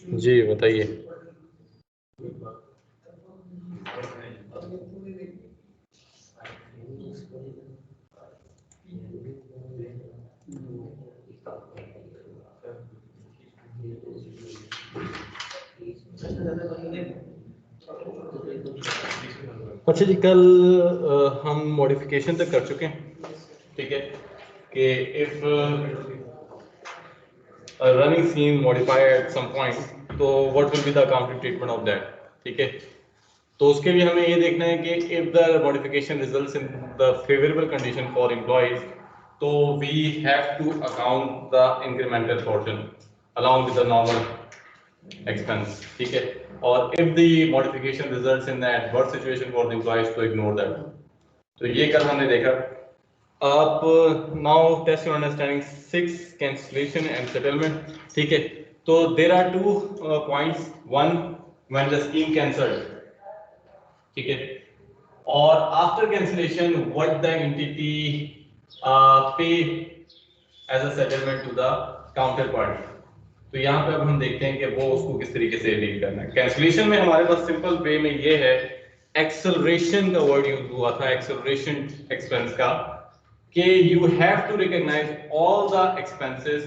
जी बताइए। अच्छा जी, कल हम मॉडिफिकेशन तक कर चुके हैं, ठीक है, कि if running scheme modify at some point तो what will be the accounting treatment of that, ठीक है। तो उसके लिए हमें ये देखना है कि if the modification results in the favourable condition for employees, तो we have to account the incremental portion along with the normal expense, ठीक है। और if the modification results in the adverse situation for the employees, तो ignore that. तो ये कल हमने देखा। आप now test your understanding 6 cancellation and settlement, ठीक है। तो there are two points, one when the scheme cancelled, ठीक है, और after cancellation what the entity pay as a settlement to the counter party. तो यहाँ पे अब हम देखते हैं कि वो उसको किस तरीके से डील करना है। कैंसिलेशन में हमारे पास सिंपल वे में ये है, एक्सेलरेशन का वर्ड यूज हुआ था, एक्सेलरेशन एक्सपेंस का, कि you have to recognize all the expenses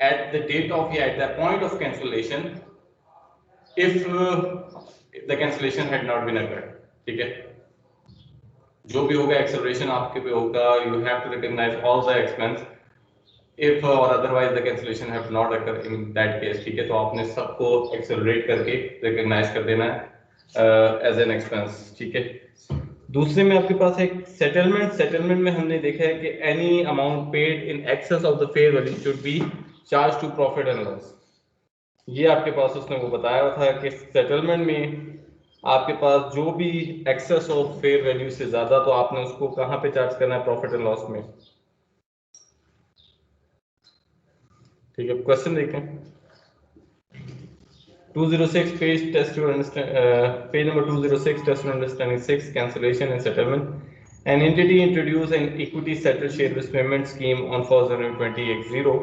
at the date of या at the point of cancellation if the cancellation had not been occurred, ठीक है। जो भी होगा एक्सेलरेशन आपके पे होगा, you have to recognize all the expense if or otherwise the cancellation have not occurred in that case, ठीक है। तो आपने सबको एक्सेलरेट करके रिकॉग्नाइज कर देना है एज एन एक्सपेंस, ठीक है। दूसरे में आपके पास एक सेटलमेंट, सेटलमेंट में हमने देखा है कि any amount paid in excess of the fair value should be charge to profit and loss. ये आपके पास उसने वो बताया था कि सेटलमेंट में आपके पास जो भी एक्सेस ऑफ फेयर वैल्यू से ज्यादा, तो आपने उसको कहाँ पे चार्ज करना है, प्रॉफिट एंड लॉस में, ठीक है। क्वेश्चन देखें 206 page test to understand, page number 206 test to understanding 6 cancellation and settlement. An entity introduced an equity settled share based payment scheme on 1st January 2080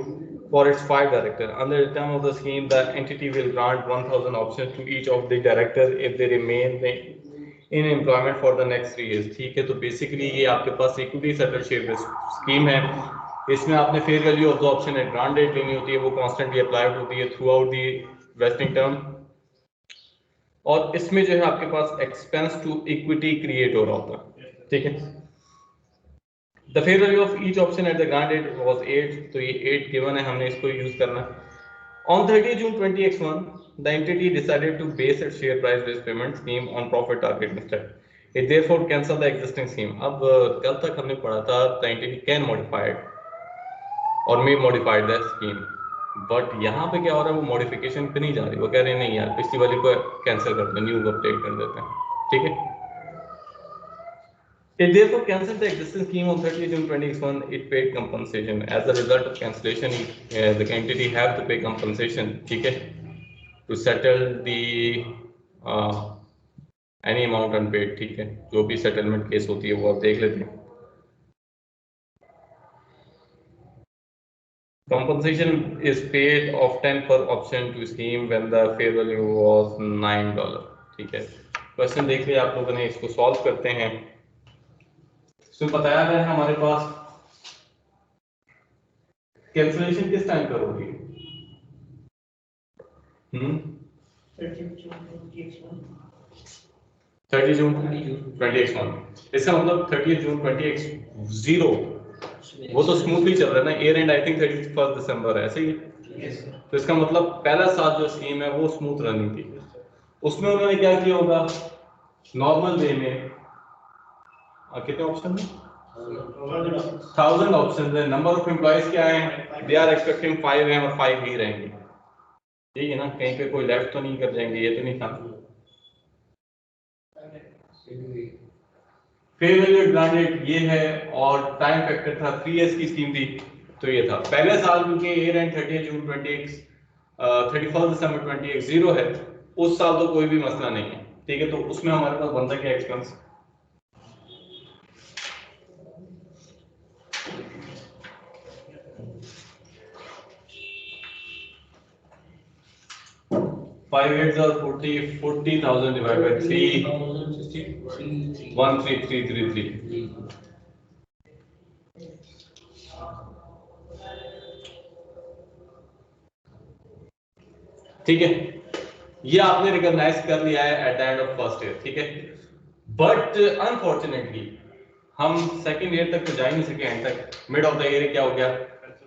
for its 5 directors. Under the term of the scheme, the entity will grant 1000 options to each of the directors if they remain in employment for the next 3 years, ठीक है। तो basically ये आपके पास equity settle share based scheme है। इसमें आपने fair value of the option at grant date लेनी होती है, वो कॉन्स्टेंटली अप्लाइड होती है throughout the vesting term. और इसमें जो है आपके पास एक्सपेंस टू इक्विटी क्रिएट हो रहा होता है, ठीक है। The fair value of each option at the grant date was 8, तो ये 8 गिवन है, हमने इसको यूज करना है। On 30 June 20X1, the entity decided to base its share price-based payment scheme on profit target instead. It therefore cancelled the existing scheme. अब कल तक हमने पढ़ा था the entity can modify it or may modify the scheme. But यहाँ पे क्या हो रहा है, वो मॉडिफिकेशन पे नहीं जा रही, वो कह रहे हैं नहीं यार पिछली वाली को कैंसिल कर दो, न्यू अपडेट कर देते हैं, ठीक है। It therefore cancelled the existing scheme on 30 June 2021. It paid compensation. As a result of cancellation, the entity have to pay compensation, ठीक है, to settle the any amount unpaid, ठीक है। जो भी सेटलमेंट केस होती है वो आप देख लेते हैं। Compensation is paid of 10 per option to scheme when the fair value was $9, ठीक है। क्वेश्चन देख लिया आप लोगों ने, इसको सॉल्व करते हैं। इसमें बताया गया है हमारे पास कैंसिलेशन किस टाइम करोगे, 30 जून 20X1। इसका मतलब 30 जून 20X0 वो तो स्मूथली चल रहा है ना, ईयर एंड आई थिंक 31 दिसंबर है, ऐसे ही है। तो इसका मतलब पहला साल जो स्कीम है वो स्मूथ रनिंग थी। उसमें उन्होंने क्या किया होगा, नॉर्मल वे में कितने ऑप्शन है, 1000 ऑप्शन है। नंबर ऑफ एम्प्लॉइज क्या है, दे आर एक्सपेक्टिंग 5 हैं और 5 ही रहेंगे, ठीक है ना। कहीं पे कोई लेफ्ट तो नहीं कर जाएंगे, ये तो नहीं था। फेयर वैल्यू ग्रांटेड ये है, और टाइम फैक्टर था 3 इयर्स की स्कीम थी, तो ये था पहले साल, क्योंकि ईयर एंड 30 जून 31 दिसंबर 2010 है, उस साल तो कोई भी मसला नहीं है, ठीक है। तो उसमें हमारे पास बनता क्या expense, 5 8s are 40, 40,000 divided by 3, 13333. ठीक है, ये आपने रिकॉग्नाइज कर लिया है at the end of first year, ठीक है। बट अनफॉर्चुनेटली हम सेकेंड ईयर तक तो जा ही नहीं सके, एंड तक मिड ऑफ द ईयर क्या हो गया,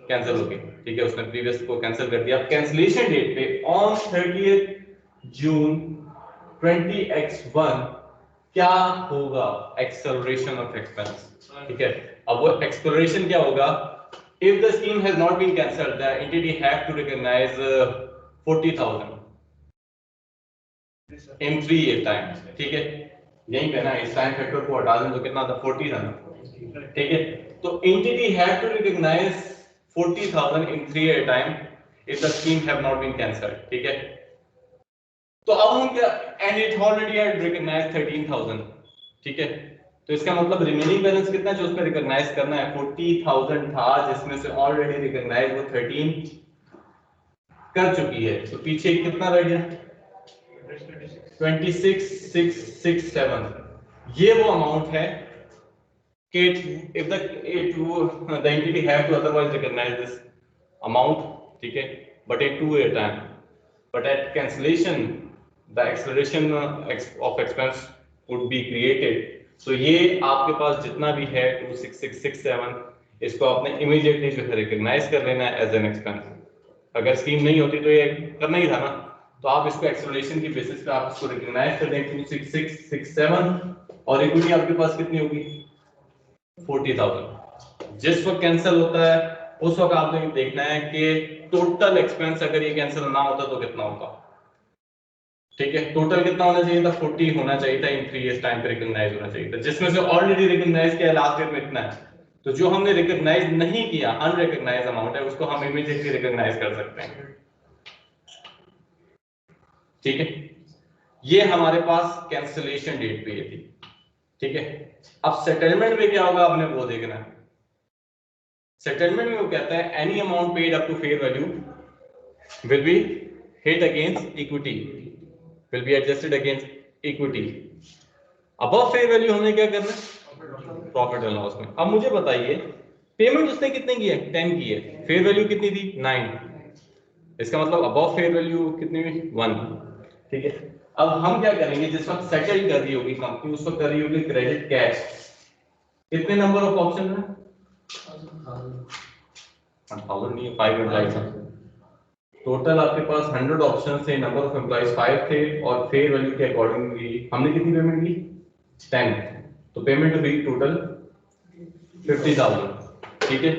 कैंसिल हो गया, ठीक है। उसने प्रीवियस को कैंसिल कर दिया। कैंसिलेशन डेट पे ऑन 30 जून 20x1 क्या होगा, एक्सेलरेशन ऑफ एक्सपेंस, ठीक है। अब वो एक्सेलरेशन क्या होगा, if the scheme has not been cancelled the entity have to recognise 40,000 in 3 year time, ठीक है। यहीं पे ना इस टाइम फैक्टर को हटा दें तो कितना था, 40 था ना, ठीक है। तो entity have to recognise 40,000 in 3 year time if the scheme have not been cancelled, ठीक है। तो अब हम क्या, and it already had recognised 13,000, ठीक है। तो इसका मतलब रिमेनिंग बैलेंस कितना है जो उसमें रिकॉग्नाइज करना है, 40,000 था जिसमें से ऑलरेडी रिकॉग्नाइज वो 13 कर चुकी है। तो पीछे कितना रह गया, 26,667। ये वो अमाउंट है कि if the entity have to otherwise recognize this amount, ठीक है, but in 2 year time, but at cancellation the acceleration of expense would be created. So ये आपके पास जितना भी है 26,667 इसको आपने immediately जो है recognize कर लेना है as an expense। अगर स्कीम नहीं होती तो ये करना ही था ना, तो आप इसको एक्सेलरेशन की बेसिस पे आप इसको रिकॉग्नाइज कर दें 26667 और इक्विटी आपके पास कितनी होगी 40,000। जिस वक्त कैंसिल होता है उस वक्त आपने देखना है कि टोटल एक्सपेंस अगर ये कैंसिल ना होता तो कितना होता, ठीक है। टोटल कितना होना चाहिए था, 40 होना चाहिए था, इन 3 इयर्स टाइम पे रिकॉग्नाइज होना चाहिए था, जिसमें से ऑलरेडी रिकॉग्नाइज किया लास्ट ईयर में इतना है। तो जो हमने रिकॉग्नाइज नहीं किया अनरिकॉग्नाइज अमाउंट है उसको हम इमीडिएटली रिकॉग्नाइज कर सकते हैं, ठीक है। ये हमारे पास कैंसिलेशन डेट पे ये थी, ठीक है। अब सेटलमेंट में क्या होगा आपने वो देखना है। सेटलमेंट में वो कहता है any amount paid up to fair value will be hit against equity, will be adjusted against equity. Above fair value हमने क्या करना है, प्रॉफिट एंड लॉस में। अब मुझे बताइए पेमेंट उसने कितने की है, 10 की है, फेयर वैल्यू कितनी थी 9, इसका मतलब अबव फेयर वैल्यू कितनी हुई 1, ठीक है। अब हम क्या करेंगे, जिस वक्त सेटल कर रही होगी कंपनी उस वक्त कर रही होगी क्रेडिट कैश, कितने नंबर ऑफ ऑप्शन है, 1000 नहीं 5 एम्प्लॉइज हैं टोटल आपके पास, 100 ऑप्शन थे, नंबर ऑफ एम्प्लॉइज 5 थे और फेयर वैल्यू के अकॉर्डिंगली हमने कितनी पेमेंट की 10, तो पेमेंट हुई टोटल 50,000, ठीक है।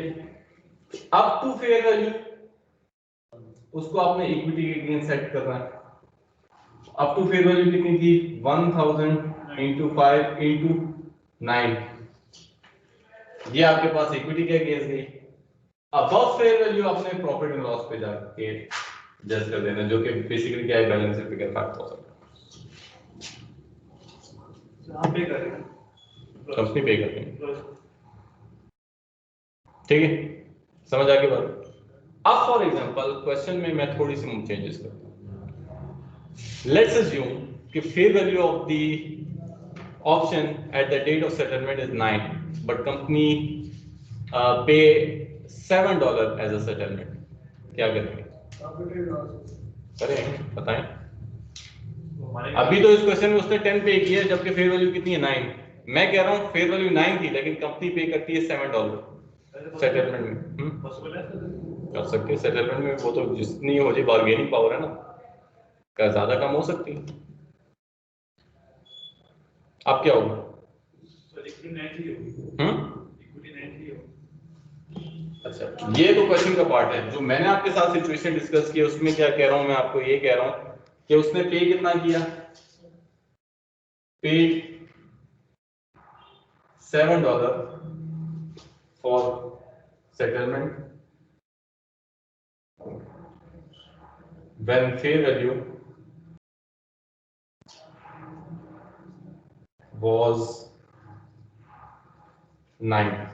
अप टू फेयर वैल्यू उसको आपने इक्विटी के अगेंस्ट सेट करना है। अप टू फेयर वैल्यू कितनी थी 1000 इंटू 5 इंटू 9, ये आपके पास इक्विटी के अगेंस्ट गई। अबव फेयर वैल्यू आपने प्रॉफिट एंड लॉस पे जाके एडजस्ट कर देना, जो कि बेसिकली क्या है, बैलेंस शीट फिगर 5000 आप पे करेंगे, कंपनी पे करेंगे, ठीक है। समझ आ गई बात। अब फॉर एग्जांपल क्वेश्चन में मैं थोड़ी सी चेंजेस करता हूं। लेट्स अज्यूम कि fair value of the option at the date of settlement is 9 but company pay $7 as a settlement, क्या करेंगे, करें बताएं। अभी तो इस क्वेश्चन में उसने 10 पे किया जबकि फेयर वैल्यू कितनी है 9, मैं कह रहा हूं फेयर वैल्यू 9 थी लेकिन कंपनी पे करती है $7 सेटलमेंट में। कर सकते हैं सेटलमेंट में, वो तो जितनी हो जाए बार्गेनिंग पावर है ना, का ज्यादा कम हो सकती है। अब क्या होगा, अच्छा ये तो क्वेश्चन का पार्ट है। जो मैंने आपके साथ सिचुएशन डिस्कस की उसमें क्या कह रहा हूं, मैं आपको ये कह रहा हूं कि उसने पे कितना किया, पे $7 for settlement when fair value was 9।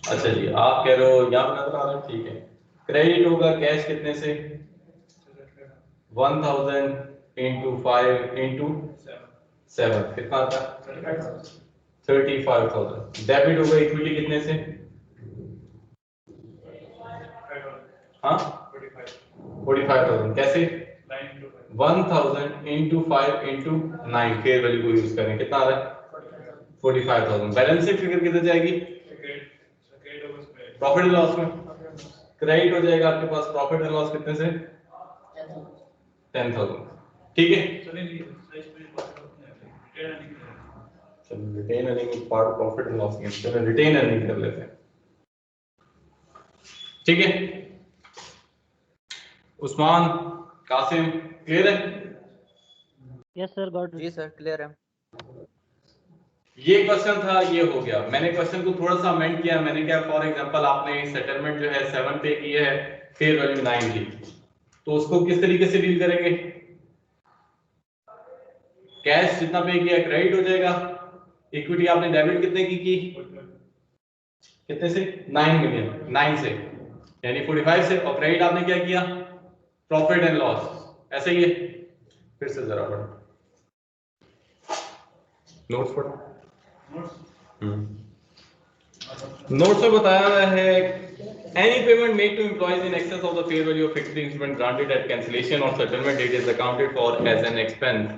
अच्छा जी आप कह रहे हो यहाँ पे नजर आ रहा है, ठीक है। क्रेडिट होगा कैश कितने से 1000 इंटू 5 इंटू 7 कितना आता है 35,000। डेबिट होगा इक्विटी कितने से हाँ 45,000 कैसे 1000 इंटू 5 इंटू 9 फेयर वैल्यू को यूज करें कितना आ रहा है 45,000। बैलेंस शीट फिगर किधर जाएगी प्रॉफिट एंड लॉस में क्रेडिट हो जाएगा आपके पास प्रॉफिट एंड लॉस कितने से 10,000 ठीक है। चलो retain earning part profit and loss में चलो रिटेन अर्निंग कर लेते हैं ठीक है। उस्मान कासिम क्लियर है यस सर गॉट जी सर क्लियर है। ये क्वेश्चन था ये हो गया। मैंने क्वेश्चन को थोड़ा सा अमेंड किया। मैंने क्या फॉर एग्जांपल आपने सेटलमेंट जो है 7 पे की है फेयर वैल्यू 9 थी तो उसको किस तरीके से डील करेंगे कैश जितना पे किया क्रेडिट हो जाएगा इक्विटी आपने डेबिट कितने की कितने से 9 मिलियन 9 से यानी 45 से और क्रेडिट आपने क्या किया प्रॉफिट एंड लॉस ऐसे ही है। फिर से जरा पढ़ो नोट्स पढ़ो नोट्स में बताया गया है any payment made to employees in excess of the fair value of fixed instrument granted at cancellation or settlement date is accounted for as an expense।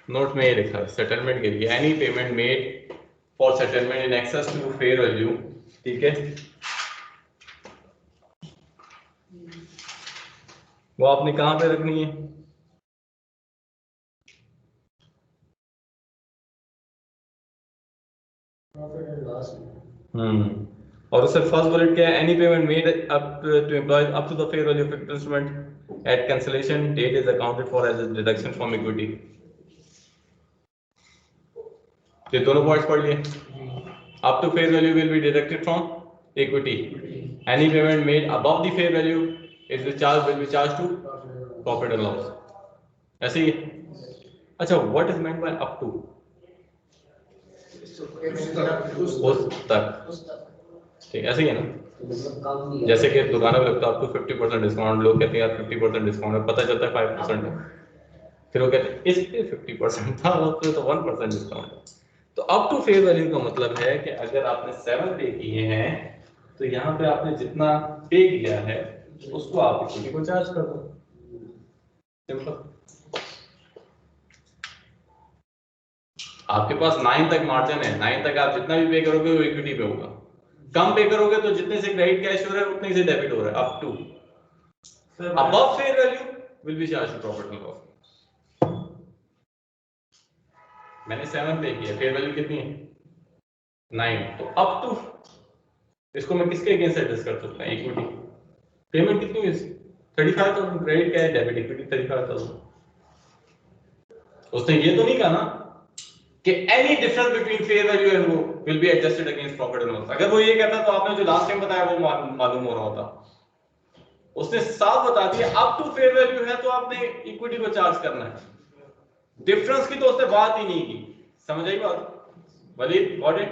Note में ये लिखा है सेटलमेंट के लिए any payment made for settlement in excess to fair value ठीक है वो आपने कहां पे रखनी है और उससे फर्स्ट बुलेट क्या है any payment made up to employees up to the fair value of instrument at cancellation date is accounted for as a deduction from equity. ये दोनों पॉइंट्स पढ़ लिए up to fair value will be deducted from equity any payment made above the fair value is will be charge to profit and loss ऐसे ही। अच्छा what is meant by up to उस तक ठीक ऐसे ही है ना जैसे कि दुकानों में लगता है आपको 50% डिस्काउंट लोग कहते हैं यार 50% डिस्काउंट है पता चलता है 5% है फिर वो कहते हैं इस पे 50% था उस पे तो 1% डिस्काउंट है। तो अप टू फेयर वैल्यू का मतलब है कि अगर आपने 7 पे किए हैं तो यहाँ पे आपने जितना पे किया है उसको आप इक्विटी को चार्ज कर दो सिंपल। आपके पास 9 तक मार्जिन है 9 तक आप जितना भी पे करोगे वो इक्विटी पे होगा कम पे करोगे तो जितने से क्रेडिट कैश हो रहा है उतने से डेबिट हो रहा है up to above fair value will be charge to profit and loss. मैंने 7 पे किया फेयर वैल्यू कितनी है 9 तो अप टू इसको मैं किसके अगेंस्ट एडजस्ट कर सकता हूं इक्विटी पेमेंट कितनी है 35,000 क्रेडिट क्या है डेबिट इक्विटी 35,000। उसने ये तो नहीं कहा ना कि any difference between fair value and वो will be adjusted against profit and loss. अगर वो ये कहता तो आपने जो लास्ट टाइम बताया वो मालूम हो रहा होता। उसने साफ बता दिया अप टू फेयर वैल्यू है तो आपने इक्विटी को चार्ज करना है डिफरेंस की तो उसने बात ही नहीं की। समझ आई बात वलीद गॉट इट।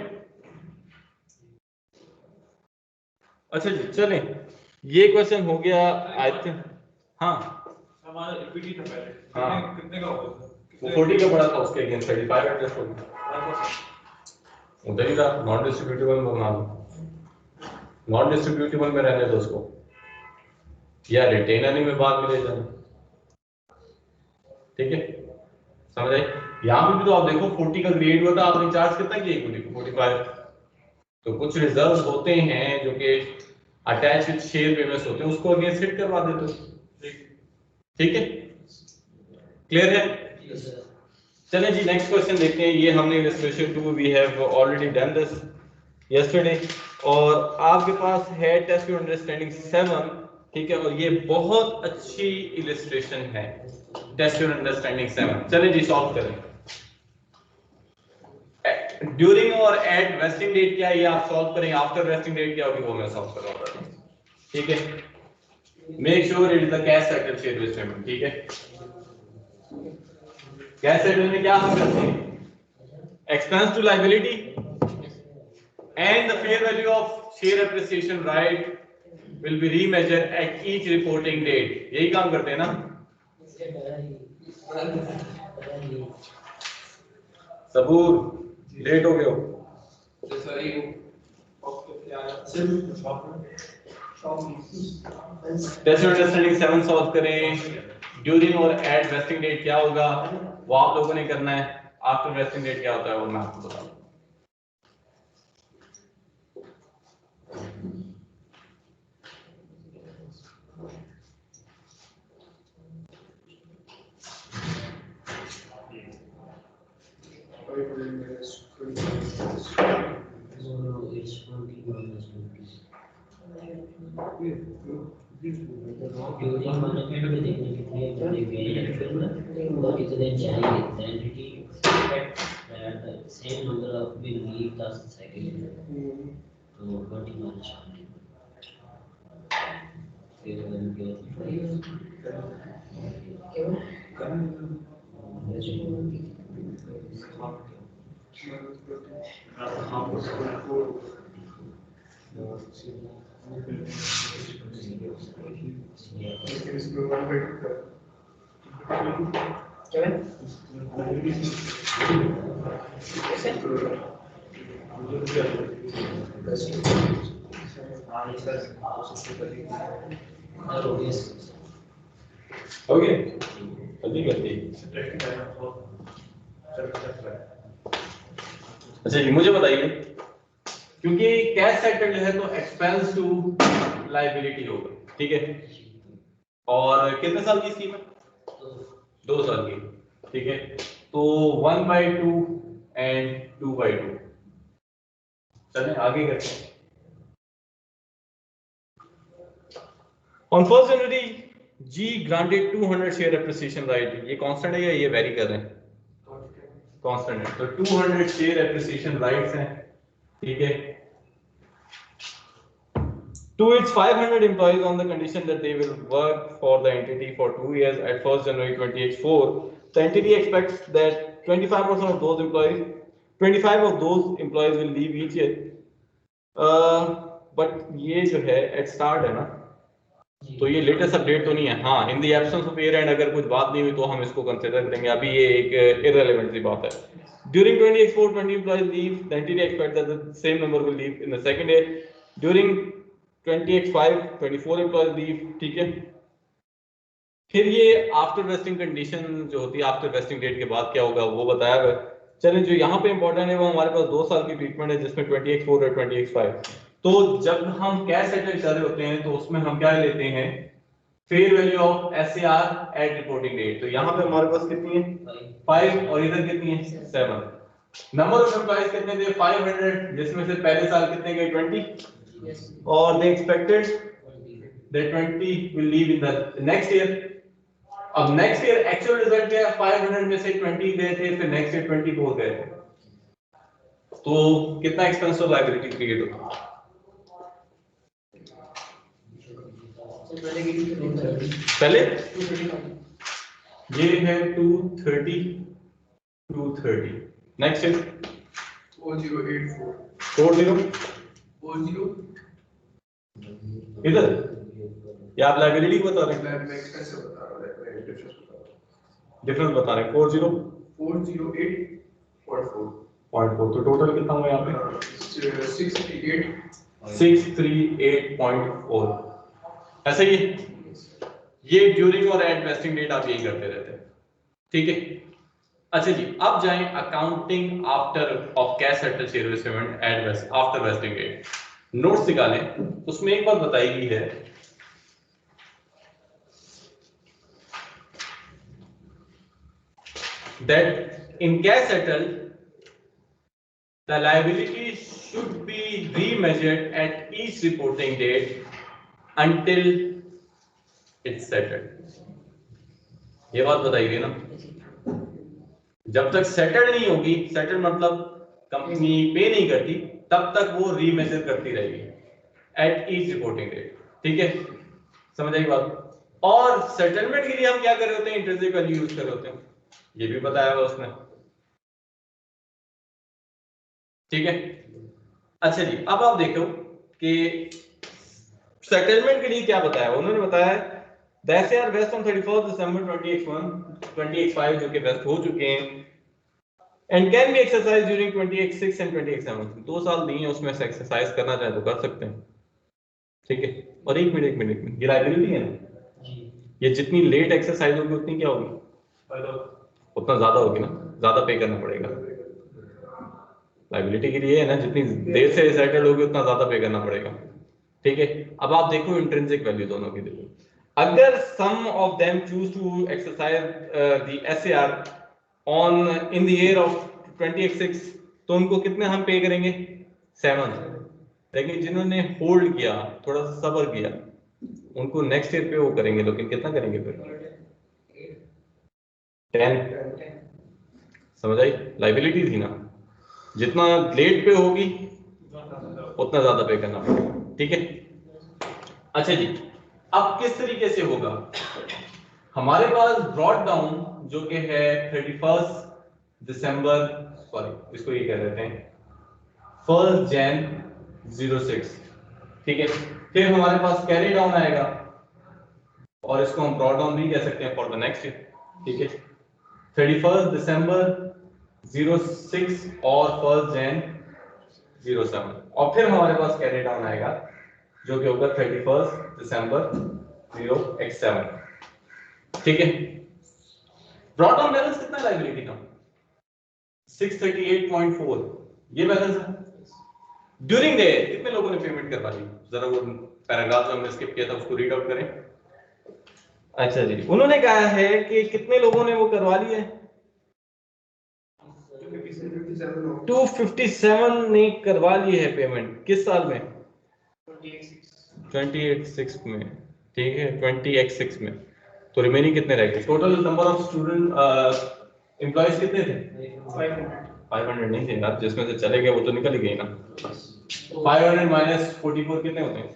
अच्छा जी चलें ये क्वेश्चन हो गया आई थिंक हाँ हमारा इक्विटी था पहले हाँ कितने का होगा वो 40 का बड़ा था उसके अगेंस्ट 35 एडजस्ट हो गया उधर ही था नॉन डिस्ट्रीब्यूटेबल में बना लो नॉन डिस्ट्रीब्यूटेबल में रहने दो उसको या रिटेन अर्निंग में बाद में ले जाना ठीक है समझ आई। यहाँ पे भी तो आप देखो 40 का ग्रेड हुआ था आपने चार्ज कितना किया इक्विटी को 45। तो कुछ रिजर्व्स होते हैं जो कि अटैच विद शेयर पेमेंट्स होते हैं उसको अगेंस्ट हिट करवा देते हो ठीक है क्लियर है। चलें जी नेक्स्ट क्वेश्चन देखते हैं। ये हमने illustration 2 we have already done this yesterday और आपके पास है टेस्ट योर अंडरस्टैंडिंग 7 ठीक है और ये बहुत अच्छी इलस्ट्रेशन है टेस्ट योर अंडरस्टैंडिंग 7। चलें जी सॉल्व करें। ड्यूरिंग और एट वेस्टिंग डेट क्या है ये आप सॉल्व करें आफ्टर वेस्टिंग डेट क्या होगी वो मैं सॉल्व करूंगा ठीक है। Make sure it is the cash settle share based payment ठीक है। कैश सेटल में क्या हम करते हैं expense to liability and the fair value of share appreciation right will be remeasured at each reporting date. यही काम करते हैं ना? सबूर लेट हो गए हो। टेस्ट अंडरस्टैंडिंग 7 सॉल्व करें। ड्यूरिंग और एट वेस्टिंग डेट क्या होगा वो आप लोगों ने करना है। आफ्टर वेस्टिंग डेट क्या होता है वो मैं आपको बताऊंगा। ड्यूरिंग मैनेजमेंट में देखने कितने बड़े वेरिएबल और कितने चाहिए entity expect that the same number of will leave the second तो 20 माइनस 20 फिर हम ओके जल्दी जल्दी। अच्छा जी मुझे बताइए, क्योंकि कैश सेटल है तो एक्सपेंस टू लायबिलिटी होगा, ठीक है। और कितने साल की स्कीम है? 2 साल की, ठीक है। तो 1/2 एंड 2/2। चलें आगे करते हैं। On 1st January, G granted 200 share appreciation right. ये कांस्टेंट है या ये वेरी कर रहे हैं? कांस्टेंट है। तो 200 शेयर एप्रिसिएशन राइट्स हैं, ठीक है। To its 500 employees on the condition that they will work for the entity for 2 years at 1st January 2084. The entity expects that 25% of those employees, 25 of those employees will leave each year. But ये जो है at start है ना, तो ये latest update तो नहीं है। हाँ, in the absence of year and अगर कुछ बात नहीं हुई तो हम इसको कंसीडर करेंगे। अभी ये एक इररिलेवेंट सी बात है। During 2084, 20 employees leave. The entity expects that the same number will leave in the second year. During 2085, 24 employees leave, ठीक है। फिर ये आफ्टर वेस्टिंग कंडीशन जो होती है, आफ्टर वेस्टिंग डेट के बाद क्या होगा वो बताया गया। चलें, जो यहाँ पे इंपॉर्टेंट है वो हमारे पास 2 साल की ट्रीटमेंट है जिसमें 2084 और 2085। तो जब हम कैश सेटल कर रहे होते हैं तो उसमें हम क्या लेते हैं? Fair value of SAR at reporting date. तो यहाँ पे हमारे पास कितनी है? 5 और इधर कितनी है? 7। नंबर ऑफ एम्प्लॉइज कितने थे? 500, जिसमें से पहले साल कितने गए? 20। और दे expected that 20 will leave in the next year. अब नेक्स्ट ईयर एक्चुअल रिजल्ट क्या है? 500 में से 20 गए थे, फिर नेक्स्ट ईयर 24 गए थे। तो कितना एक्सपेंस ऑफ लायबिलिटी क्रिएट होता है? पहले ये है 230 230। नेक्स्ट है 4084 40 40 इधर। या आप लायबिलिटी बता रहे हैं? मैं एक्सपेंस बता रहा हूं, मैं डिफरेंस बता रहा हूं। डिफरेंस बता रहे हैं। 408.4 तो टोटल कितना हुआ यहाँ पे? 638.4। ऐसे ही ये ड्यूरिंग और एट वेस्टिंग डेट आप यही करते रहते हैं, ठीक है। अच्छा जी, अब जाएं accounting after of cash settle share investment at vest after vesting date. Notes निकालें, उसमें एक बात बताई गई है that in cash settle the liability should be remeasured at each reporting date until it's settled. ये बात बताई गई ना, जब तक सेटल नहीं होगी, सेटल मतलब कंपनी पे नहीं करती, तब तक वो रीमेजर करती रहेगी एट ईच रिपोर्टिंग डेट, ठीक है। समझ आई बात? और सेटलमेंट के लिए हम क्या कर रहे होते हैं? इंट्रिंसिक वैल्यू यूज कर रहे होते हैं, ये भी बताया हुआ उसने, ठीक है। अच्छा जी, अब आप देखो कि सेटलमेंट के लिए क्या बताया उन्होंने, बताया the SAR vest on 31 December 20x5 जो कि वेस्ट हो चुके हैं and can be exercise during 20x6 and 20x7। 2 साल दिए हैं, उसमें से एक्सरसाइज करना चाहे तो कर सकते हैं, ठीक है। और एक मिनट ये लाइबिलिटी है ना, ये जितनी लेट एक्सरसाइज होगी उतनी क्या होगी, उतना ज्यादा होगी ना, ज्यादा पे करना पड़ेगा। लाइबिलिटी के लिए है ना, जितनी देर से सेटल होगी उतना ज्यादा पे करना पड़ेगा, ठीक है। अब आप देखो इंट्रिंसिक वैल्यू दोनों की देखो, अगर some of them choose to exercise the SAR on in the year of 20x6 तो उनको कितने हम पे करेंगे 7। लेकिन जिन्होंने होल्ड किया, थोड़ा सा सब्र किया, उनको नेक्स्ट ईयर पे वो करेंगे, लेकिन कितना करेंगे फिर 10। समझ आई, लाइबिलिटी थी ना, जितना लेट पे होगी उतना ज्यादा पे करना पड़ेगा, ठीक है। अच्छा जी, अब किस तरीके से होगा, हमारे पास ब्रॉड डाउन जो कि है 31 दिसंबर, सॉरी इसको ये कह देते हैं 1 जैन 06, ठीक है। फिर हमारे पास कैरी डाउन आएगा और इसको हम ब्रॉड डाउन भी कह सकते हैं फॉर द नेक्स्ट ईयर, ठीक है। 31 दिसंबर 06 और 1 जैन 07, और फिर हमारे पास कैरी डाउन आएगा जो कि होगा 31 दिसंबर 0x7, ठीक है। ब्रॉड डाउन बैलेंस कितना है लाइबिलिटी का 638.4, ये बैलेंस है। ड्यूरिंग डे कितने लोगों ने पेमेंट करवा ली, जरा वो पैराग्राफ जो हमने स्किप किया था उसको रीड आउट करें। अच्छा जी, उन्होंने कहा है कि कितने लोगों ने वो करवा ली है, 257 ने करवा ली है पेमेंट, किस साल में 20x6 में, ठीक है 20x6 में। तो रिमेनिंग कितने रह गए, total number of student employees कितने थे 500 नहीं थे यार, जिसमें से चले गए वो तो निकल ही गए ना। 500 माइनस 44 कितने होते हैं,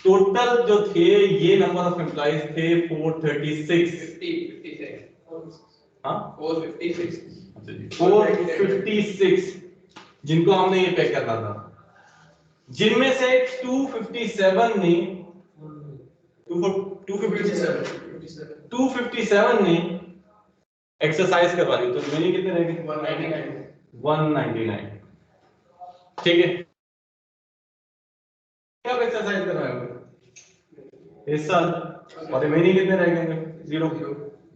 टोटल जो थे ये नंबर ऑफ एम्प्लॉयज थे 436, हाँ 456 जिनको हमने ये पे करना था, जिनमें से 257 ने 257 ने एक्सरसाइज करवा ली, तो रिमेनिंग कितने रह गए 199, ठीक है। कब एक्सरसाइज करवाएंगे इस साल, और रिमेनिंग कितने रह गए 0।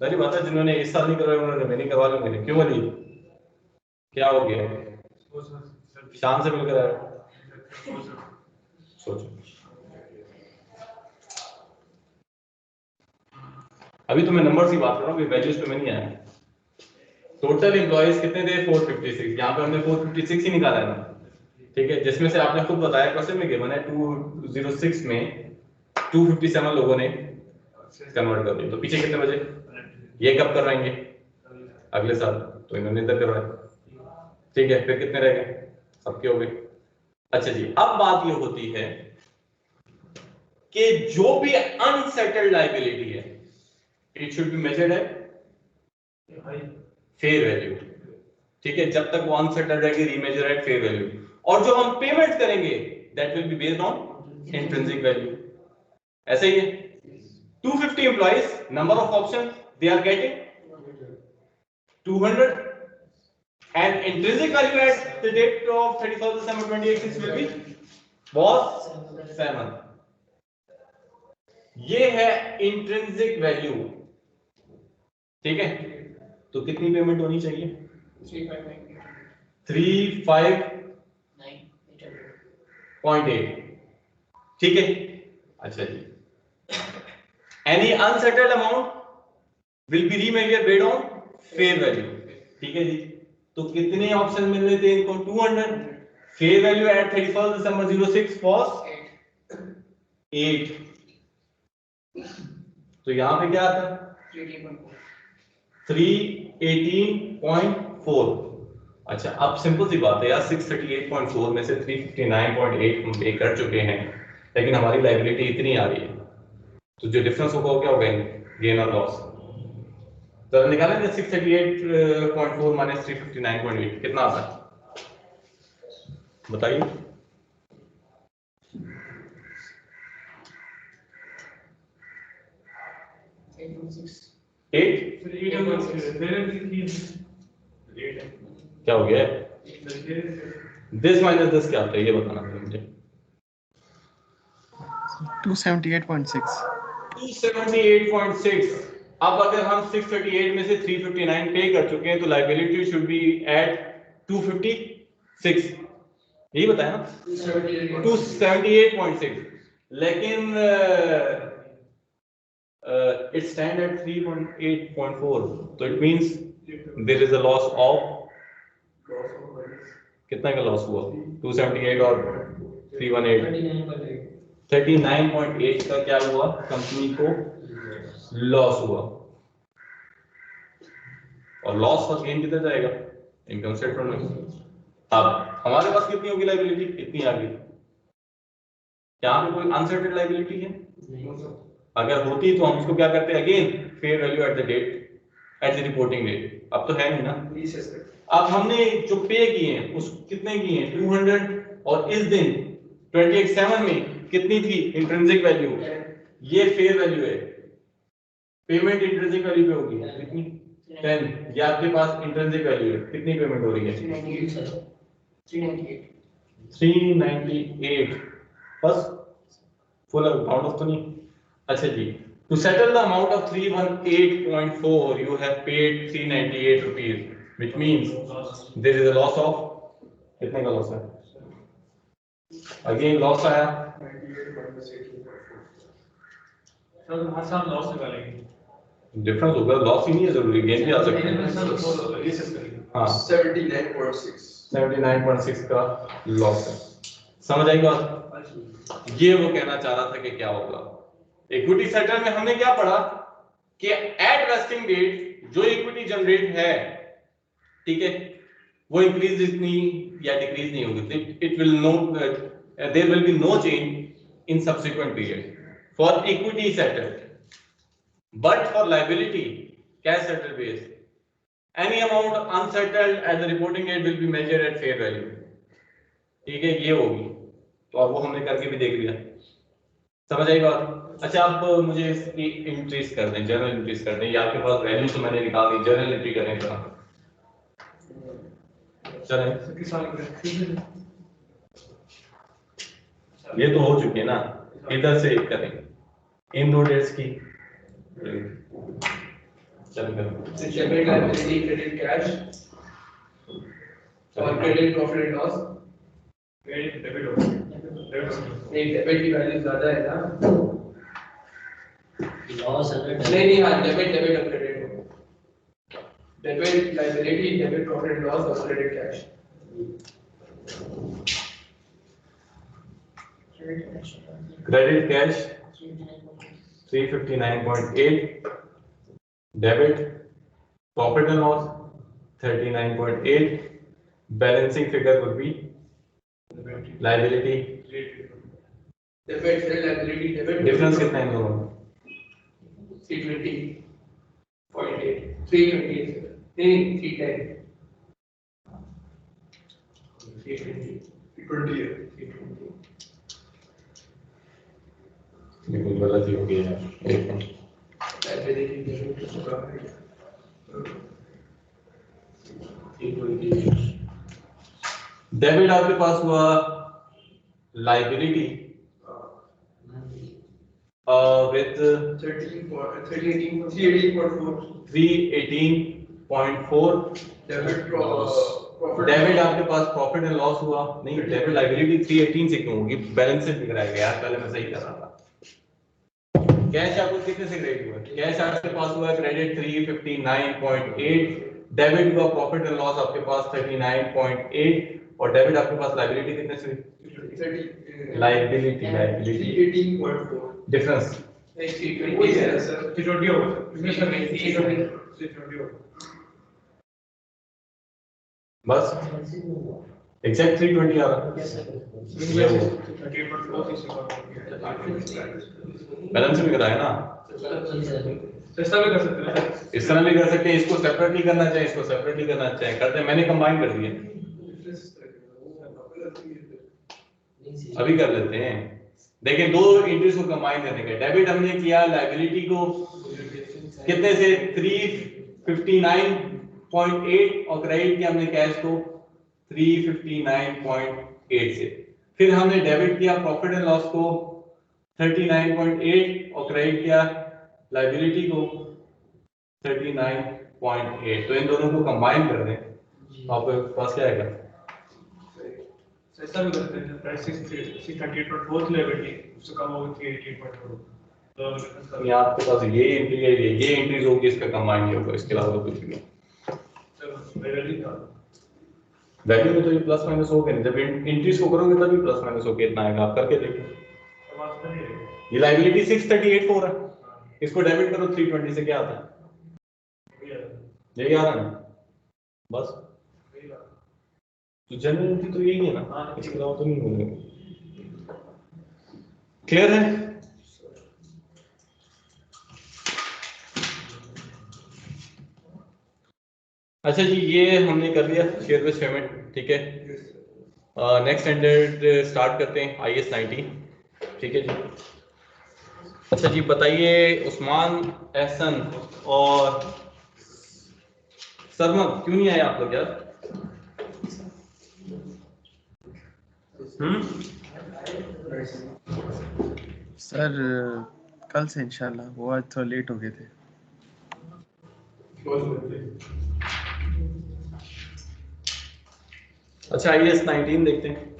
पहली बात है जिन्होंने इस साल नहीं करवाया उन्होंने रिमेनिंग करवा ली, क्यों वाली क्या हो गया, शाम से मिलकर आया, सोचो। अभी तो मैं नंबर्स की बात कर रहा हूँ, वैल्यूज पे मैं नहीं आया। टोटल एम्प्लॉयज कितने थे 456, यहाँ पे हमने 456 ही निकाला है ना, ठीक है। जिसमें से आपने खुद बताया क्वेश्चन में गिवन है 206 में 257 लोगों ने कन्वर्ट कर दिया, तो पीछे कितने बचे, ये कब करवाएंगे अगले साल, तो इन्होंने इधर करवाया, ठीक है। फिर कितने रह गए, सबके हो गए। अच्छा जी, अब बात ये होती है कि जो भी अनसेटल्ड लायबिलिटी है it should be measured at fair value, ठीक है। जब तक वो अनसेटल्ड रहेगी रीमेजर एट फेयर वैल्यू, और जो हम पेमेंट करेंगे that will be based on intrinsic value, ऐसे ही है। 250 employees, number of option they are getting 200 and intrinsic value at the date of 31st December 2086 will be was 7। ये है intrinsic value, ठीक है। तो कितनी पेमेंट होनी चाहिए 359.8, ठीक है। अच्छा जी, any unsettled amount will be remeasured based on fair value, ठीक है जी। तो कितने ऑप्शन मिल रहे थे इनको 200, fair value at 31st December 06 was 8, तो यहां पे क्या आता 318.4। अच्छा, अब सिंपल सी बात है यार, 638.4 में से 359.8 हम पे कर चुके हैं, लेकिन हमारी लायबिलिटी इतनी आ रही है, तो जो डिफरेंस होगा वो क्या होगा, गेन और लॉस। तो निकालेंगे 638.4 माइनस 359.8 कितना आता है बताइए। 8 क्या हो गया? दिस माइनस दिस क्या होता है ये बताना मुझे। 278.6 278.6। अब अगर हम 638 में से 359 पे कर चुके हैं तो लायबिलिटी शुड बी एट 256, यही बताया ना 278.6, लेकिन it stand at 3.8.4, तो it means there is a loss of कितना का लॉस हुआ? 278 और 318 39.8 का क्या हुआ? कंपनी को लॉस हुआ। और लॉस और गेन कितना जाएगा? इनकम स्टेटमेंट में। अब हमारे पास कितनी होगी लायबिलिटी? इतनी आ गई। यहाँ पे कोई अनसर्टेन लायबिलिटी है? अगर होती तो हम उसको क्या करते हैं? Again fair value at the date, at the reporting date. अब तो है नहीं ना। अब हमने जो पे किए हैं उस कितने किए हैं? 200, और इस दिन 28/7 में कितनी थी इंट्रिंसिक वैल्यू? ये फेयर वैल्यू है। पेमेंट इंट्रिंसिक वैल्यू पे होगी कितनी? 10। ये आपके पास इंट्रिंसिक वैल्यू है, कितनी पेमेंट हो रही है? 398। बस फुल अमाउंट ऑफ तो नहीं। अच्छा जी, to settle the amount of 318.4 you have paid 398 rupees, which means there is a loss of कितने का लॉस है? अगेन लॉस आया। लॉस निकालेंगे, डिफरेंस होगा, लॉस ही नहीं है जरूरी, गेन भी आ सकता है। हाँ 79.6 का लॉस है। समझ आई बात? ये वो कहना चाह रहा था कि क्या होगा इक्विटी सेटल में। हमने क्या पढ़ा कि एट वेस्टिंग डेट जो इक्विटी जनरेट है, ठीक है, वो इंक्रीज इतनी या डिक्रीज नहीं होगी। It will no, there will be no change in subsequent period for equity settle, but for liability cash settle base any amount unsettled at the reporting date will be measured at fair value। ठीक है, ये होगी। तो और वो हमने करके भी देख लिया। समझ आई बात? अच्छा, आप मुझे इसकी एंट्रीज कर दें, जर्नल एंट्रीज कर दें। ये आपके पास वैल्यू तो मैंने निकाल दी, जर्नल एंट्री करें तो चलें। ये तो हो चुकी है ना, इधर से करें इन दो डेट्स की। Debit liability, credit cash, और credit profit and loss। Debit हो नहीं, डेबिट की वैल्यू ज्यादा है ना। लॉस अगर नहीं हाँ, डेबिट और क्रेडिट हो। Debit liability, debit profit and loss और credit cash. Credit cash 359.8, debit profit and loss 39.8, balancing figure would be liability. Debit से लायबिलिटी, डेबिट डिफरेंस कितना है इन दोनों में? 320.8, 320 नहीं 310, 320 है। बिल्कुल गलत ही हो गया है। एक मिनट, लायबिलिटी डेबिट होगा। डेबिट आपके पास हुआ liability with 318.4 debit profit. Debit आपके पास प्रॉफिट एंड लॉस हुआ। नहीं, डेबिट लायबिलिटी 318 से क्यों होगी? बैलेंस शीट दिख रहा है यार, पहले मैं सही कर रहा था। कैश आपको कितने से क्रेडिट हुआ? कैश आपके पास हुआ क्रेडिट 359.8, डेबिट हुआ प्रॉफिट एंड लॉस आपके पास 39.8, और डेबिट आपके पास लायबिलिटी कितने से? लायबिलिटी 318.4 डिफरेंस नहीं 320 है सर। 320 होगा इसमें सर, 320 होगा बस एग्जैक्ट 320 आ रहा बैलेंस में कराया ना। सस्ता भी कर सकते हैं, इस तरह भी कर सकते हैं, इसको सेपरेटली करना चाहे, इसको सेपरेटली करना चाहे, करते हैं। मैंने कंबाइन कर दिए, अभी कर लेते हैं। देखिए, दो एंट्रीज को कंबाइन करने के, डेबिट हमने किया लायबिलिटी को कितने से 359.8 और क्रेडिट किया हमने कैश को 359.8 से। फिर हमने डेबिट किया प्रॉफिट एंड लॉस को 39.8 और क्रेडिट किया लायबिलिटी को 39.8। तो इन दोनों को कंबाइन कर दें तो आपके पास क्या आएगा? ऐसा भी करते हैं प्राइस 638.4 लायबिलिटी उससे कम होगी 388.4 तो यहाँ आपके पास ये एंट्री है, ये एंट्रीज होगी, इसका कंबाइन नहीं होगा, इसके अलावा कुछ नहीं। वैल्यू में तो ये प्लस माइनस होगा नहीं, जब एंट्रीज को करोगे तभी प्लस माइनस होके इतना आएगा। आप करके देखो, ये लायबिलिटी 638.4 है, इसको डेबिट करो 320 से, क्या आता है? यही आ रहा है ना, बस। तो जनरल एंट्री तो यही है ना, इसके अलावा तो नहीं होगा। क्लियर है? अच्छा जी, ये हमने कर लिया शेयर बेस्ड पेमेंट, ठीक है। नेक्स्ट स्टैंडर्ड स्टार्ट करते हैं, IAS 90, ठीक है जी। अच्छा जी, बताइए उस्मान, एहसन और सरमद क्यों नहीं आए आप लोग यार? सर कल से इंशाल्लाह, वो आज थोड़ा लेट हो गए थे। अच्छा, IAS 19 देखते हैं।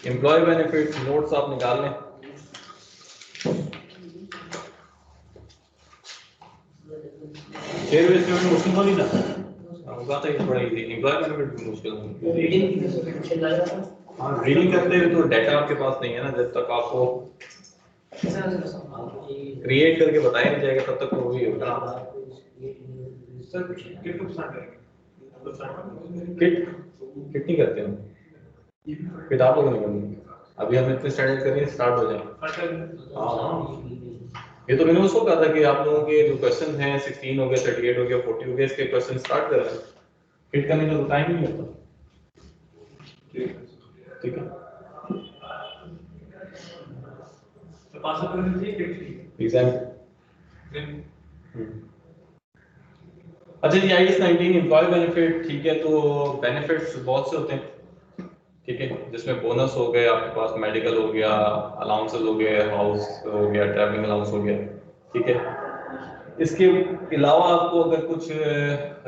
एम्प्लॉय बेनिफिट नोट्स आप निकाल लें। शेयर बेस्ड पेमेंट मुश्किल तो नहीं था, बात है थोड़ा इजी। एम्प्लॉय बेनिफिट भी मुश्किल है। हाँ, रीडिंग करते हुए तो डाटा आपके पास नहीं है ना, जब तक आपको क्रिएट करके बताया नहीं जाएगा तब तक तो वही होगा ना। सर कितना स्टार्ट करेंगे? किट नहीं करते हम, किट आप लोग नहीं करनी। अभी हम इतने स्टैंडर्ड करेंगे, स्टार्ट हो जाए। हाँ, ये तो मैंने उसको कहा था कि आप लोगों के जो क्वेश्चन हैं 16 हो गया, 38 हो गया, 40 हो गया, इसके क्वेश्चन स्टार्ट कर रहे हैं। किट करने का तो टाइम नहीं होता। ठीक है, तो पास करने चाहिए किट एग्जाम। अच्छा जी, IAS 19 एम्प्लॉय बेनिफिट, ठीक है। तो बेनिफिट्स बहुत से होते हैं, ठीक है, जिसमें बोनस हो गए, आपके पास मेडिकल हो गया, अलाउंसेस हो गए, हाउस हो गया, ट्रैवलिंग अलाउंस हो गया, ठीक है। इसके अलावा आपको अगर कुछ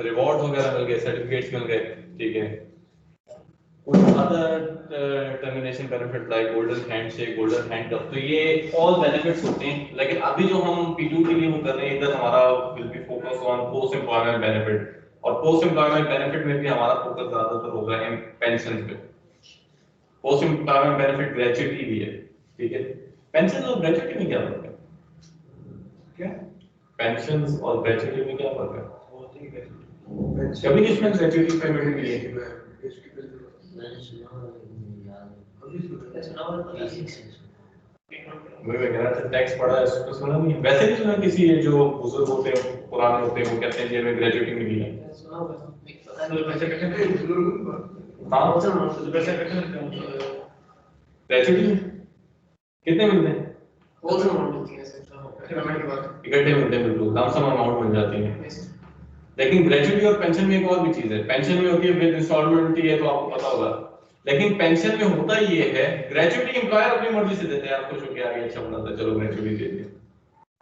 रिवॉर्ड वगैरह मिल गए, सर्टिफिकेट्स मिल गए, ठीक है, कुछ other termination benefit like golden handshake, golden handcuff, तो ये ऑल बेनिफिट्स होते हैं। लेकिन अभी जो हम P2 के लिए वो कर रहे हैं, इधर हमारा will be focus on post employment benefit, और पोस्ट एम्प्लॉयमेंट बेनिफिट में भी हमारा फोकस ज्यादातर होगा पेंशन पे। पोस्ट एम्प्लॉयमेंट बेनिफिट ग्रेच्युटी भी है, ठीक है। पेंशन और ग्रेच्युटी में क्या फर्क है? क्या पेंशन और ग्रेच्युटी में क्या फर्क है? कभी नहीं इसमें ग्रेच्युटी पेमेंट मिली है। मैं कह रहा था टैक्स पड़ा है, उसको सुना नहीं, वैसे नहीं सुना किसी ये जो बुजुर्ग होते हैं, पुराने होते हैं, वो कहते हैं कि हमें ग्रेच्युटी मिली है। हाँ, ग्रेच्युटी कितने मिलते हैं? इकट्ठे मिलते हैं, बिल्कुल लमसम अमाउंट मिल जाती है। लेकिन ग्रेच्युटी और पेंशन में एक और भी चीज है, पेंशन में होती है विद इंस्टॉलमेंट, ये तो आपको पता होगा। लेकिन पेंशन में होता ये है, ग्रेच्युटी एम्प्लॉयर अपनी मर्जी से देते हैं, आप खुश हो गया अच्छा बना था, चलो ग्रेच्युटी दे दिए।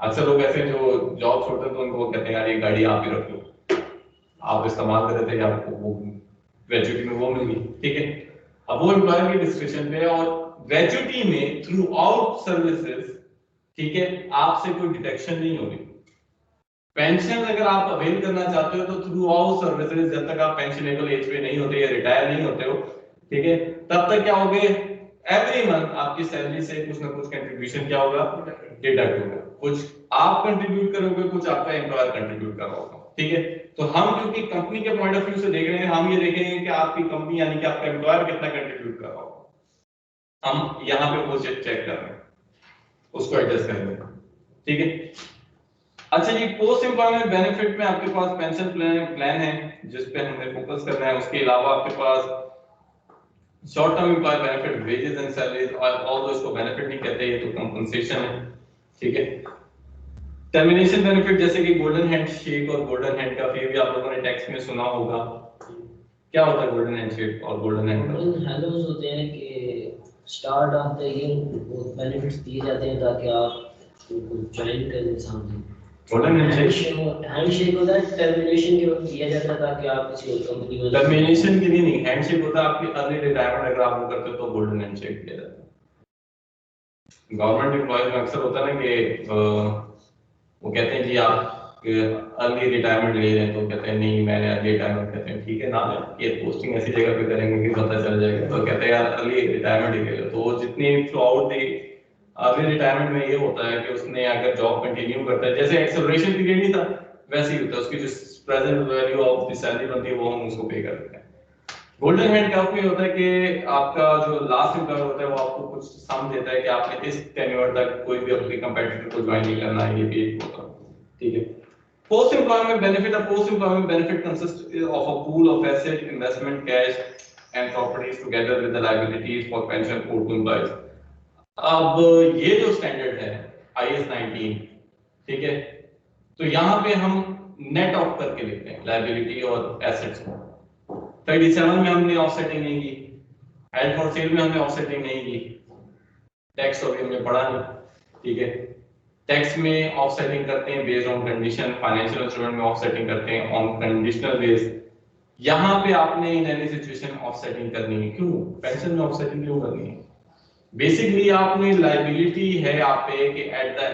अक्सर लोग ऐसे जो जॉब छोड़ते हैं तो उनको कहते हैं यार ये गाड़ी आप ही रख लो, आप इस्तेमाल कर रहे थे, आपको वो ग्रेच्युटी में वो मिल गई, ठीक है। अब वो एम्प्लॉयर के डिस्क्रिप्शन पे, और ग्रेच्युटी में थ्रू आउट सर्विसेज, ठीक है, आपसे कोई डिडक्शन नहीं होगी। पेंशन अगर आप अवेल करना चाहते हो तो थ्रू आउट सर्विसेज, जब तक आप पेंशनेबल एज पे नहीं होते या रिटायर नहीं होते हो, ठीक है, तब तक क्या होगे, एवरी मंथ आपकी सैलरी से कुछ ना कुछ कंट्रीब्यूशन क्या होगा, डिडक्ट होगा। कुछ आप कंट्रीब्यूट करोगे, कुछ आपका एम्प्लॉयर कंट्रीब्यूट कर रहा होगा, ठीक है। तो हम क्योंकि कंपनी के पॉइंट ऑफ व्यू से देख रहे हैं, हम ये देखेंगे कि आपकी कंपनी यानी कि आपका एम्प्लॉयर कितना कंट्रीब्यूट कर रहा होगा, हम यहाँ पे वो चेक कर रहे हैं, उसको एडजस्ट करेंगे, ठीक है। अच्छा जी, पोस्ट एम्प्लॉयमेंट बेनिफिट में आपके पास पेंशन प्लान है जिस पे हमने फोकस करना है। उसके अलावा आपके पास short term employ benefit wages and salaries, और ऑल इसको बेनिफिट नहीं कहते, ये तो कंपनसेशन है, ठीक है। टर्मिनेशन बेनिफिट जैसे कि गोल्डन हैंडशेक और गोल्डन हैंड का ये भी आप लोगों ने टैक्स में सुना होगा। क्या होता है गोल्डन हैंडशेक और गोल्डन हैंड? गोल्डन हेलोस होते हैं कि स्टार्ट ऑफ द ईयर वो बेनिफिट्स दिए जाते हैं ताकि आप ज्वाइन करें सामने। गोल्डन हैंडशेक हैंडशेक होता है टर्मिनेशन के वक्त दिया जाता है ताकि आप किसी और कंपनी में। टर्मिनेशन के लिए नहीं, हैंडशेक होता है आपकी अर्ली रिटायरमेंट अगर आप वो करते हो तो गोल्डन हैंडशेक किया जाता है। गवर्नमेंट एम्प्लॉयज में अक्सर होता है ना कि वो कहते हैं जी आप अर्ली रिटायरमेंट ले रहे हैं, तो कहते हैं नहीं मैंने अर्ली रिटायरमेंट, कहते हैं ठीक है ना, ये पोस्टिंग ऐसी जगह पे करेंगे कि पता चल जाएगा, तो कहते हैं यार अर्ली रिटायरमेंट ही ले लो। तो जितनी through out the early retirement में ये होता है कि उसने अगर जॉब कंटिन्यू करता है, जैसे एक्सेलरेशन पीरियड नहीं था वैसे ही होता है, उसकी जो present value of the salary बनती है वो हम उसको पे करते हैं। गोल्डन हैंड का ये होता है कि आपका जो लास्ट एम्प्लॉयर होता है वो आपको कुछ सम देता है कि आपने इस टेन्योर तक कोई भी अपने कंपेटिटर को ज्वाइन नहीं करना है, ये भी एक होता है, ठीक है। Post employment benefit, a post employment benefit consist of a pool of asset, investment, cash and properties together with the liabilities for pension owed to employees। अब ये जो स्टैंडर्ड है IAS 19, ठीक है, तो यहाँ पे हम नेट ऑफ करके लिखते हैं लायबिलिटी और एसेट्स को। 37 में हमने ऑफसेटिंग नहीं की, हेल्ड फॉर सेल में हमने ऑफसेटिंग नहीं की, टैक्स तो हमने पढ़ा नहीं, ठीक है। टैक्स में ऑफसेटिंग करते हैं based on condition, financial instrument में ऑफसेटिंग करते हैं ऑन कंडीशनल बेस। यहाँ पे आपने इन एनी सिचुएशन ऑफसेटिंग करनी है, क्यों? पेंशन में ऑफसेटिंग क्यों करनी है? बेसिकली आपने लायबिलिटी है आप पे कि एट द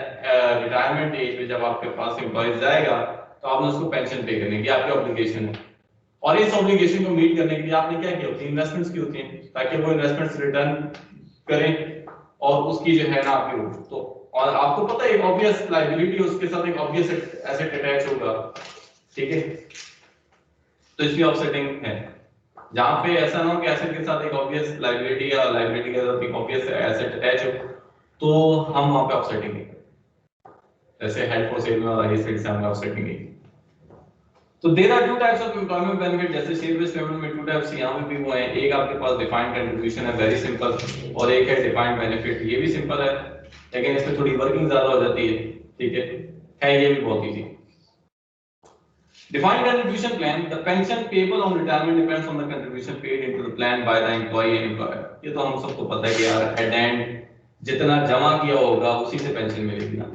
रिटायरमेंट एज में जब आपके पास एम्प्लॉय जाएगा तो आपने उसको पेंशन पे करने की आपकी ऑब्लिगेशन है, और इस ऑब्लिगेशन को मीट करने के लिए आपने क्या किया होती है? इन्वेस्टमेंट्स की होती हैं ताकि वो इन्वेस्टमेंट्स रिटर्न करें और उसकी जो है ना आपकी हो तो, और आपको पता है एक ऑब्वियस लायबिलिटी उसके साथ एक ऑब्वियस एसेट अटैच होगा, ठीक है। तो इसकी ऑफसेटिंग है जहां पे ऐसा ना हो कि एसेट के साथ एक ऑब्वियस लायबिलिटी या लायबिलिटी के साथ एक ऑब्वियस एसेट अटैच हो, तो हम वहां पे ऑफसेटिंग नहीं करते, जैसे हेल्ड फॉर सेल में और आईएस से हमने ऑफसेटिंग नहीं की। तो there are two types of employment benefit, जैसे शेयर बेस्ड पेमेंट में टू टाइप्स यहाँ पे भी वो है, एक आपके पास डिफाइंड कंट्रीब्यूशन है वेरी सिंपल, और एक है डिफाइंड बेनिफिट, ये भी सिंपल है लेकिन इसमें थोड़ी वर्किंग ज्यादा हो जाती है, ठीक है ये भी बहुत easy. Defined contribution plan, the pension payable on retirement depends on the contribution paid into the plan by the employee and employer। ये तो हम सबको पता है कि यार एट एंड जितना जमा किया होगा उसी से पेंशन मिलेगी ना,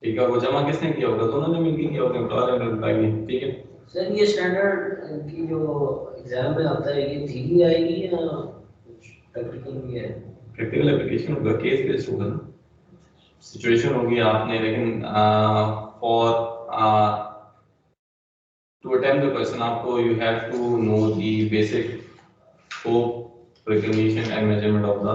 ठीक है। वो जमा किसने किया होगा? दोनों ने मिलकर किया होगा, एम्प्लॉयर और एम्प्लॉय ने, ठीक है। सर ये स्टैंडर्ड की जो एग्जाम में आता है ये थ्योरी आएगी या प्रैक्टिकल भी है? प्रैक्टिकल एप्लीकेशन होगा, केस बेस्ड होगा ना, सिचुएशन होगी आपने, लेकिन for to attempt the question आपको you have to know the basic scope, recognition and measurement of the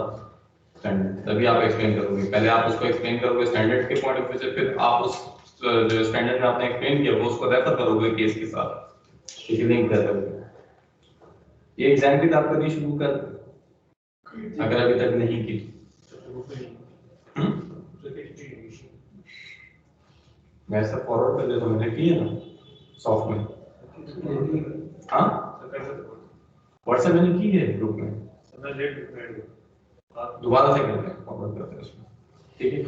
standard, तभी आप एक्सप्लेन करोगे। पहले आप उसको एक्सप्लेन करोगे स्टैंडर्ड के पॉइंट ऑफ व्यू से, फिर आप उस जो स्टैंडर्ड में आपने एक्सप्लेन किया वो उसको रेफर करोगे केस के साथ, ठीक है, लिंक कर दोगे। ये एग्जाम की आप करनी शुरू कर अगर अभी तक नहीं की, मैं सब फॉरवर्ड कर देता हूं, मैंने की है ना सॉफ्ट में, हाँ व्हाट्सएप मैंने की है ग्रुप में, दोबारा से करते हैं फॉरवर्ड करते हैं उसमें, ठीक है।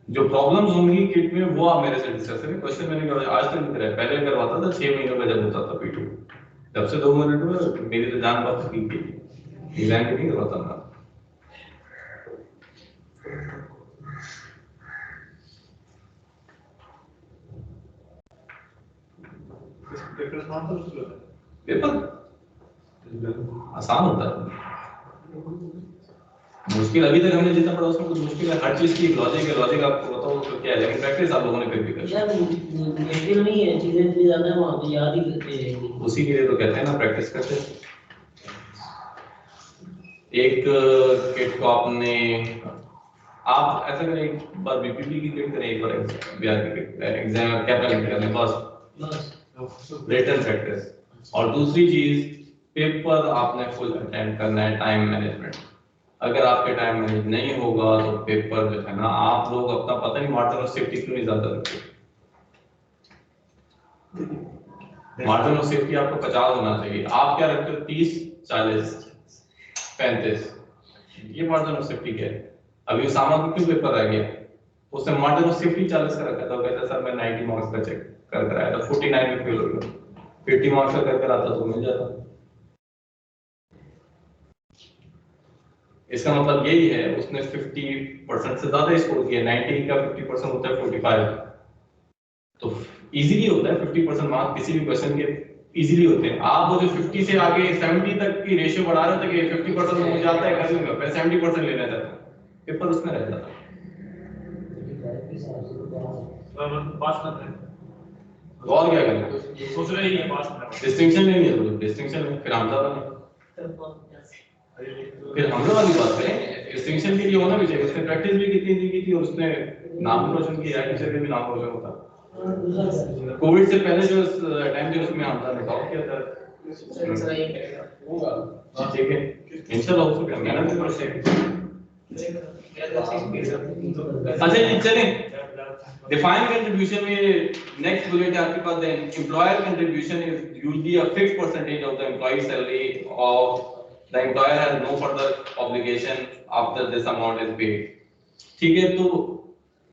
जो प्रॉब्लम्स होंगी किट में वो आप मेरे से डिस्कस करें। क्वेश्चन मैंने आज तक नहीं कराया, पहले करवाता था 6 महीनों का जब होता था P2, जब से 2 मिनट में मेरी तो जान बात की थी, एग्जाम के नहीं करवाता था। पेपर आसान होता है, मुश्किल अभी तक हमने जितना पढ़ा उसमें कुछ मुश्किल है, हर चीज की लॉजिक है, लॉजिक आपको बताओ तो क्या है, लेकिन प्रैक्टिस आप लोगों ने फिर भी कर यार मुश्किल नहीं है, चीजें इतनी ज्यादा है वहां पे याद ही करते रहेंगे, उसी के लिए तो कहते हैं ना प्रैक्टिस करते। एक किट को आपने आप ऐसा करें, एक बार बीपीपी की किट करें, एक बार बिहार की किट एग्जाम कैपिटल करें, बस रिटन प्रैक्टिस। और दूसरी चीज पेपर आपने फुल अटेम्प्ट करना है, टाइम मैनेजमेंट। अगर आपके टाइम मैनेज नहीं होगा तो पेपर जो है ना, आप लोग अपना पता नहीं मार्जिन ऑफ सेफ्टी क्यों नहीं ज्यादा रखते। मार्जिन ऑफ सेफ्टी आपको 50 होना चाहिए, आप क्या रखते हो 30, 40, 35, ये मार्जिन ऑफ सेफ्टी क्या है? अभी उसामा को क्यों पेपर आ गया, उसने मार्जिन ऑफ सेफ्टी 40 का रखा था, वो कहता सर मैं 90 मार्क्स का चेक कर आया था, 49 में फेल हो गया, 50 मार्क्स का कर आता तो मिल जाता। इसका मतलब यही है उसने 50% से ज्यादा स्कोर किया, 90 का 50% होता है 45, तो इजीली होता है 50% मार्क्स किसी भी क्वेश्चन के इजीली होते हैं। आप वो जो 50 से आगे 70 तक की रेशियो बढ़ा रहे थे कि 50% हो जाता है कर लूंगा, मैं 70% लेना चाहता हूं, पेपर उसमें रह जाता है। पास करते हैं, तो और क्या करें, सोच रहे हैं पास करना। डिस्टिंक्शन लेनी है तो डिस्टिंक्शन में फिर हमजा बने, फिर हमजा वाली बात करें, डिस्टिंक्शन के लिए होना भी चाहिए, उसने प्रैक्टिस भी कितनी की थी और उसने नाम रोशन किया, टीचर के भी नाम रोशन होता। कोविड से पहले जो टाइम थे उसमें हमजा ने टॉप किया था, ठीक है इंशाल्लाह हो सकता है, मेहनत भी कर सकते। अच्छा जी चलें, डिफाइन कंट्रीब्यूशन में नेक्स्ट बुलेट आपके पास है, employer contribution is usually a fixed percentage of the employ salary of the employer has no further obligation after this amount is paid. ठीक है, तो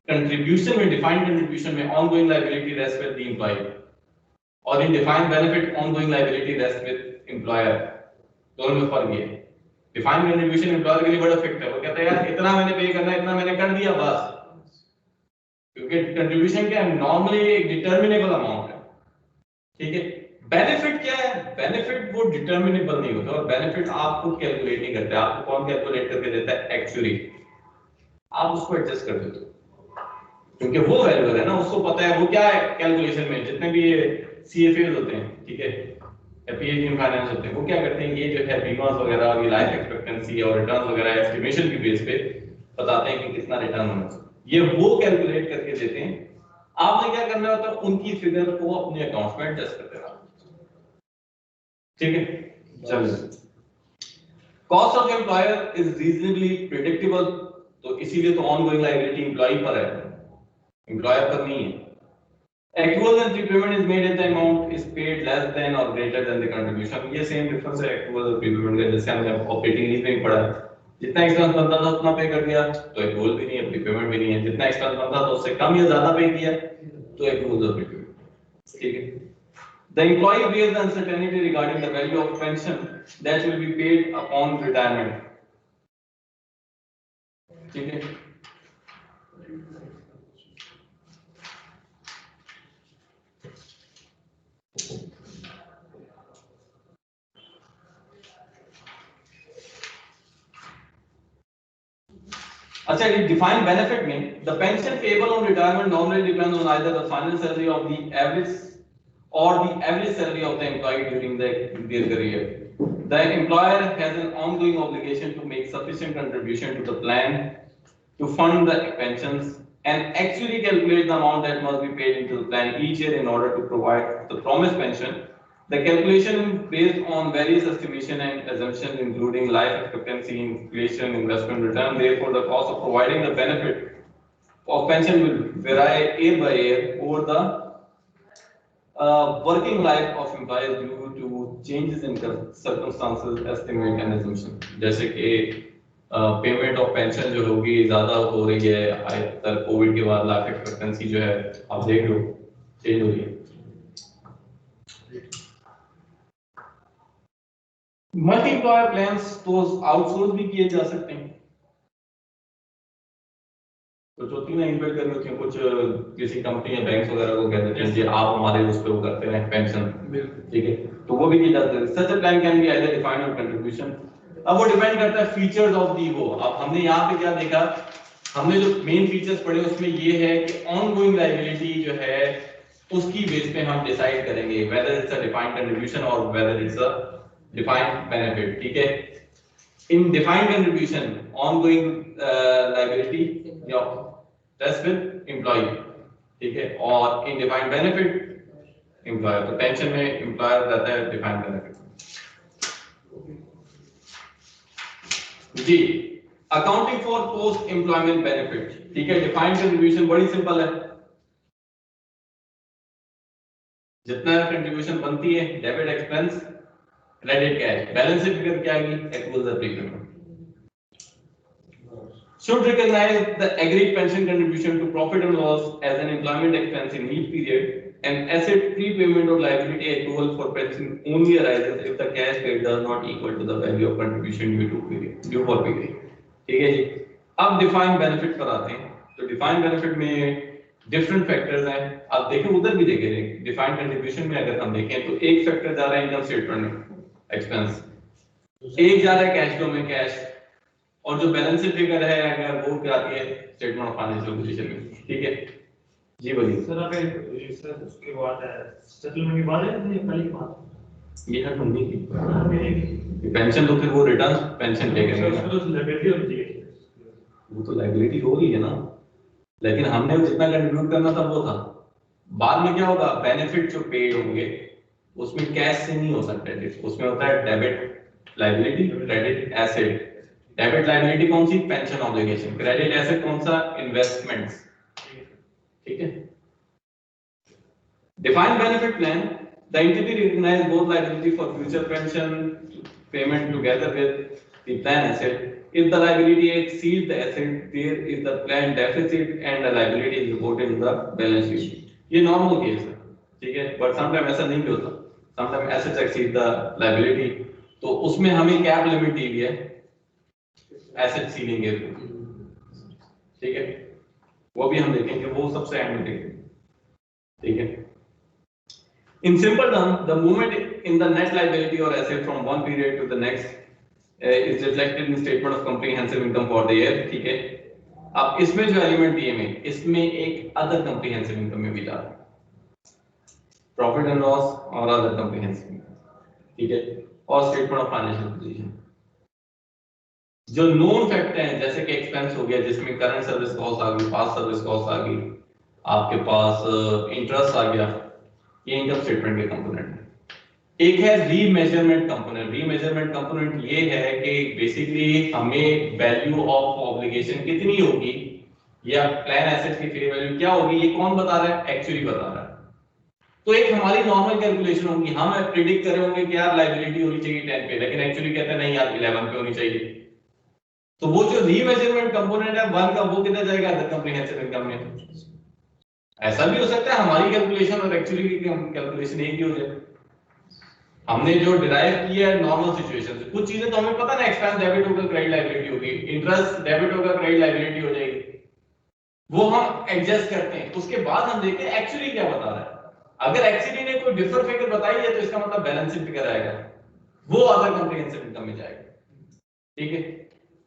कंट्रीब्यूशन में, डिफाइंड कंट्रीब्यूशन में ongoing liability rest with the employ और in defined benefit ongoing liability rest with employer, दोनों में फर्क है। डिफाइंड कंट्रीब्यूशन एम्प्लॉयर के लिए बड़ा फिक्स्ड है, वो कहता है यार इतना मैंने पे करना है, इतना मैंने कर दिया बस, क्योंकि कंट्रीब्यूशन क्या है नॉर्मली एक डिटर्मिनेबल अमाउंट है, ठीक है। बेनिफिट क्या है, बेनिफिट वो डिटर्मिनेबल नहीं होता और बेनिफिट आप खुद कैलकुलेट नहीं करते, आपको कौन कैलकुलेट करके देता है, एक्चुअली आप उसको एडजस्ट कर देते हो, क्योंकि वो वैल्यू है ना, उसको पता है वो क्या है कैलकुलेशन में, जितने भी सीएफएस होते हैं, ठीक है, पीएचडी इन फाइनेंस होते हैं, वो क्या करते हैं, ये जो है बीमास वगैरह और लाइफ एक्सपेक्टेंसी और रिटर्न्स वगैरह एस्टिमेशन की बेस पे बताते हैं कि कितना रिटर्न होना चाहिए, ये वो कैलकुलेट करके देते हैं। आपने क्या करना होता है, उनकी फिगर को अपने अकाउंट में एडजस्ट कर देना, ठीक है। चलिए, cost of employer is reasonably predictable, तो इसीलिए तो ऑनगोइंग लायबिलिटी एम्प्लॉय पर है, एम्प्लॉयर पर नहीं है। Accrual and prepayment is made if the amount is paid less than or greater than the contribution, ये सेम डिफरेंस है accrual और prepayment का, जैसे हमने ऑपरेटिंग लीज में ही पढ़ा है, जितना एक्सपेंस बनता था उतना पे कर दिया तो accrual भी नहीं है, prepayment भी नहीं है, जितना एक्सपेंस बनता था उससे कम या ज्यादा पे किया तो accrual और prepayment, ठीक है। The employee bears the uncertainty regarding the value of pension that will be paid upon retirement, ठीक है। अच्छा, डिफाइंड बेनिफिट में the pension payable on retirement normally depends on either the final salary of the average और the average salary of the employ during their career. The employer has an ongoing obligation to make sufficient contribution to the plan to fund the pensions and actually calculate the amount that must be paid into the plan each year in order to provide the promised pension. The calculation is based on various estimation and assumptions including life expectancy, inflation, investment return. Therefore, the cost of providing the benefit of pension will vary year by year over the working life of employees due to changes in circumstances, estimate and assumption. जैसे कि payment of pension जो होगी ज्यादा हो रही है, आजकल Covid के बाद लाइफ एक्सपेक्टेंसी जो है आप देख लो चेंज हो रही है। मल्टी एम्प्लॉयर प्लान्स तो आउटसोर्स भी किए जा सकते हैं, कुछ होती है इनबिल्ट करनी होती है, कुछ किसी कंपनी या बैंक वगैरह को कह देते हैं कि आप हमारे उस पे वो करते हैं पेंशन, ठीक है, तो वो भी की जाती है। Such a plan can be either defined और कंट्रीब्यूशन, अब वो डिपेंड करता है फीचर्स ऑफ दी वो। अब हमने यहाँ पे क्या देखा, हमने जो मेन फीचर्स पढ़े उसमें ये है कि ऑनगोइंग लायबिलिटी जो है उसकी बेस पे हम डिसाइड करेंगे whether it's a defined contribution और whether it's a defined benefit, ठीक है। In defined contribution ongoing liability या रेस्ट विद एम्प्लॉय, ठीक है, और इन डिफाइंड बेनिफिट एम्प्लॉयर, तो पेंशन में एम्प्लॉयर रहता है डिफाइंड बेनिफिट जी। Accounting for post employment benefit, ठीक है, डिफाइंड कंट्रीब्यूशन बड़ी सिंपल है, जितना कंट्रीब्यूशन बनती है debit expense credit cash, balance sheet figure क्या आएगी एक्रूअल्स और prepayment. Should recognize the agreed pension contribution to profit and loss as an employment expense in each period. An asset prepayment or liability accrual for pension only arises if the cash paid does not equal to the value of contribution due for period. ठीक है जी। अब defined benefit पर आते हैं। तो defined benefit में different factors हैं। आप देखें उधर भी देखें डिफाइंड कंट्रीब्यूशन में अगर हम देखें तो एक फैक्टर जा रहा है इनकम स्टेटमेंट में एक्सपेंस, एक जा रहा है कैश फ्लो में कैश, और जो बैलेंस शीट फिगर है अगर वो क्या आती है स्टेटमेंट ऑफ फाइनेंशियल पोजीशन में। ठीक है जी बोलिए सर। अगर सर उसके बाद है सेटलमेंट के बाद है या पहले के बाद? ये है मम्मी की पेंशन, तो फिर वो रिटर्न पेंशन पे करेंगे ना, तो लायबिलिटी होनी चाहिए। वो तो लायबिलिटी हो रही है ना, लेकिन हमने जितना कंट्रीब्यूट करना था वो था। बाद में क्या होगा, बेनिफिट जो पेड होंगे उसमें कैश से नहीं हो सकता क्रेडिट, उसमें होता है debit liability credit asset. Debit liability कौन सी, पेंशन ऑब्लिगेशन, क्रेडिट एसेट कौन सा, इन्वेस्टमेंट्स। ठीक है। Defined benefit plan, the entity recognize both liability for future pension payment together with the plan asset. If the liability exceeds the asset, there is the plan deficit and the liability is reported in the balance sheet. ये normal case है, ठीक है, but sometime ऐसा नहीं भी होता, sometime assets exceed the liability, तो उसमें हमें कैप लिमिट दी हुई है एसेट सीलिंग के थ्रू। ठीक है, वो भी हम देखेंगे, वो सबसे एंड में देखेंगे। ठीक है। In simple terms, the movement in the net liability or asset from one period to the next is reflected in statement of comprehensive income for the year. ठीक है। अब इसमें जो एलिमेंट दिए हैं इसमें एक अदर comprehensive income में भी जा रहा है, प्रॉफिट एंड लॉस और अदर comprehensive income। ठीक है, और स्टेटमेंट ऑफ फाइनेंशियल पोजीशन। जो नोन फैक्ट हैं जैसे कि एक्सपेंस हो गया जिसमें करंट सर्विस कॉस्ट आ गई, पास्ट सर्विस कॉस्ट आ गई, आपके पास इंटरेस्ट आ गया, ये इनकम स्टेटमेंट के कंपोनेंट है। एक है रीमेजरमेंट कंपोनेंट। रीमेजरमेंट कंपोनेंट ये है कि बेसिकली हमें वैल्यू ऑफ ऑब्लिगेशन कितनी होगी या प्लान एसेट की फेयर वैल्यू क्या होगी, ये कौन बता रहा है, एक्चुअली बता रहा है। तो एक हमारी नॉर्मल कैलकुलेशन होगी, हम प्रिडिक्ट कर रहे होंगे कि यार लायबिलिटी होनी चाहिए 10 पे, लेकिन एक्चुअली कहते हैं नहीं यार 11 पे होनी चाहिए। तो वो जो रीमेजरमेंट कंपोनेंट है 1 का, वो कितना जाएगा अदर कंप्रीहेंसिव इनकम में। ऐसा भी हो सकता है हमारी कैलकुलेशन और एक्चुअली की कैलकुलेशन एक ही हो जाए। हमने जो डिराइव किया है नॉर्मल सिचुएशन से, कुछ चीजें तो हमें पता ना, एक्सपेंस डेबिट होगा क्रेडिट लायबिलिटी होगी, इंटरेस्ट डेबिट होगा क्रेडिट लायबिलिटी हो जाएगी, वो हम एडजस्ट करते हैं। उसके बाद हम देखते हैं एक्चुअली क्या बता रहा है। अगर एक्चुअली ने कोई डिफर फिगर बताई है तो इसका मतलब बैलेंस शीट फिगर आएगा, वो अदर कंप्रीहेंसिव इनकम में जाएगा। ठीक है,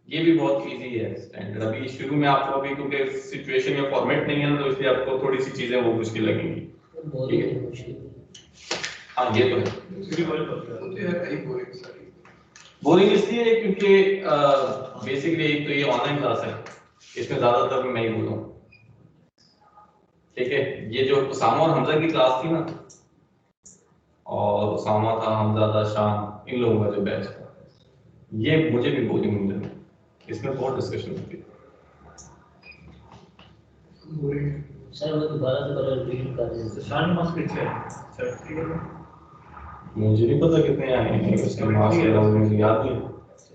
ये भी बहुत इजी है स्टैंडर्ड। अभी शुरू में आपको अभी क्योंकि सिचुएशन या फॉर्मेट नहीं है ना, तो इसलिए आपको थोड़ी सी चीजें वो मुश्किल लगेंगी। ठीक है, हाँ ये तो है। बोरिंग इसलिए क्योंकि बेसिकली एक तो ये ऑनलाइन क्लास है, इसमें ज्यादातर मैं ही बोलूँ। ठीक है, ये जो उसामा और हमजा की क्लास थी ना, और उसामा था, हमजा था, शान, इन लोगों का जो बैच था, ये मुझे भी बोरिंग मिल रहा है। इसमें बहुत डिस्कशन होती है। सर वो दोबारा से कलर रिपीट कर दें। तो शान मार्क्स कितने हैं सर? ठीक है, मुझे नहीं पता कितने आए हैं इसके मार्क्स, मुझे याद नहीं।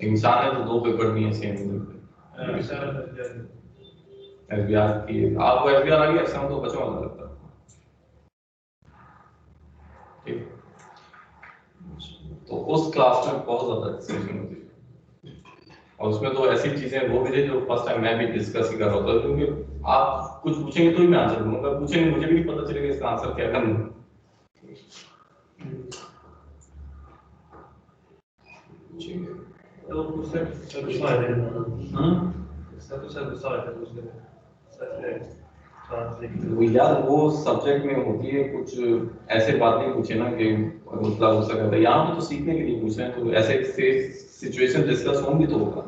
इंसान है तो 2 पेपर दिए सेम सर एसबीआर की, आपको एसबीआर आ गया, एग्जाम तो बचा वाला लगता है। ठीक, तो उस क्लास में बहुत ज्यादा डिस्कशन होती है, और उसमें तो ऐसी चीजें वो भी थे जो फर्स्ट टाइम मैं भी डिस्कस ही कर रहा था, क्योंकि आप कुछ पूछेंगे तो ही मैं आंसर दूंगा, पूछेंगे मुझे भी नहीं पता चलेगा इसका आंसर क्या करना। तो कुछ सर गुस्सा आ रहा है। सर गुस्सा आ रहा है उसके सर वो यार वो सब्जेक्ट में होती है कुछ ऐसे बातें पूछे ना कि गुस्सा गुस्सा करता है। यहाँ पे तो सीखने के लिए पूछे हैं, तो ऐसे सिचुएशन डिस्कस होंगी तो होगा।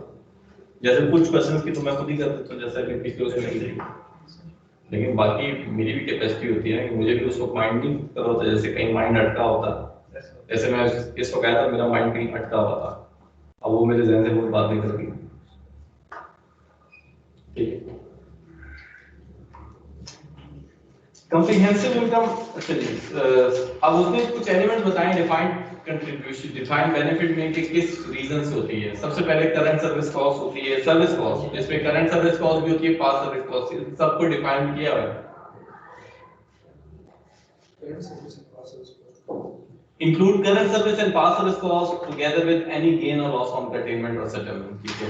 जैसे कुछ क्वेश्चंस की तो मैं खुद ही कर देता हूँ, जैसे कि पिछले उसमें की थी, लेकिन बाकी मेरी भी कैपेसिटी होती है कि मुझे भी उसको माइंड नहीं कर होता, जैसे कहीं माइंड अटका होता, जैसे मैं इसको कहता था मेरा माइंड कहीं अटका हुआ था, अब वो मेरे जहन से कोई बात नहीं करती। ठीक है, कॉम्प्रिहेंसिव इनकम, चलिए अब उसने कुछ एलिमेंट्स बताए डिफाइंड कंट्रीब्यूशन, डिफाइंड बेनिफिट में कि किस रीजन से होती है। सबसे पहले करंट सर्विस कॉस्ट होती है, सर्विस कॉस्ट, जिसमें करंट सर्विस कॉस्ट भी होती है, पास्ट सर्विस कॉस्ट, सबको डिफाइन किया हुआ है। Include current service and past service cost together with any gain or loss from curtailment or settlement, ठीक है,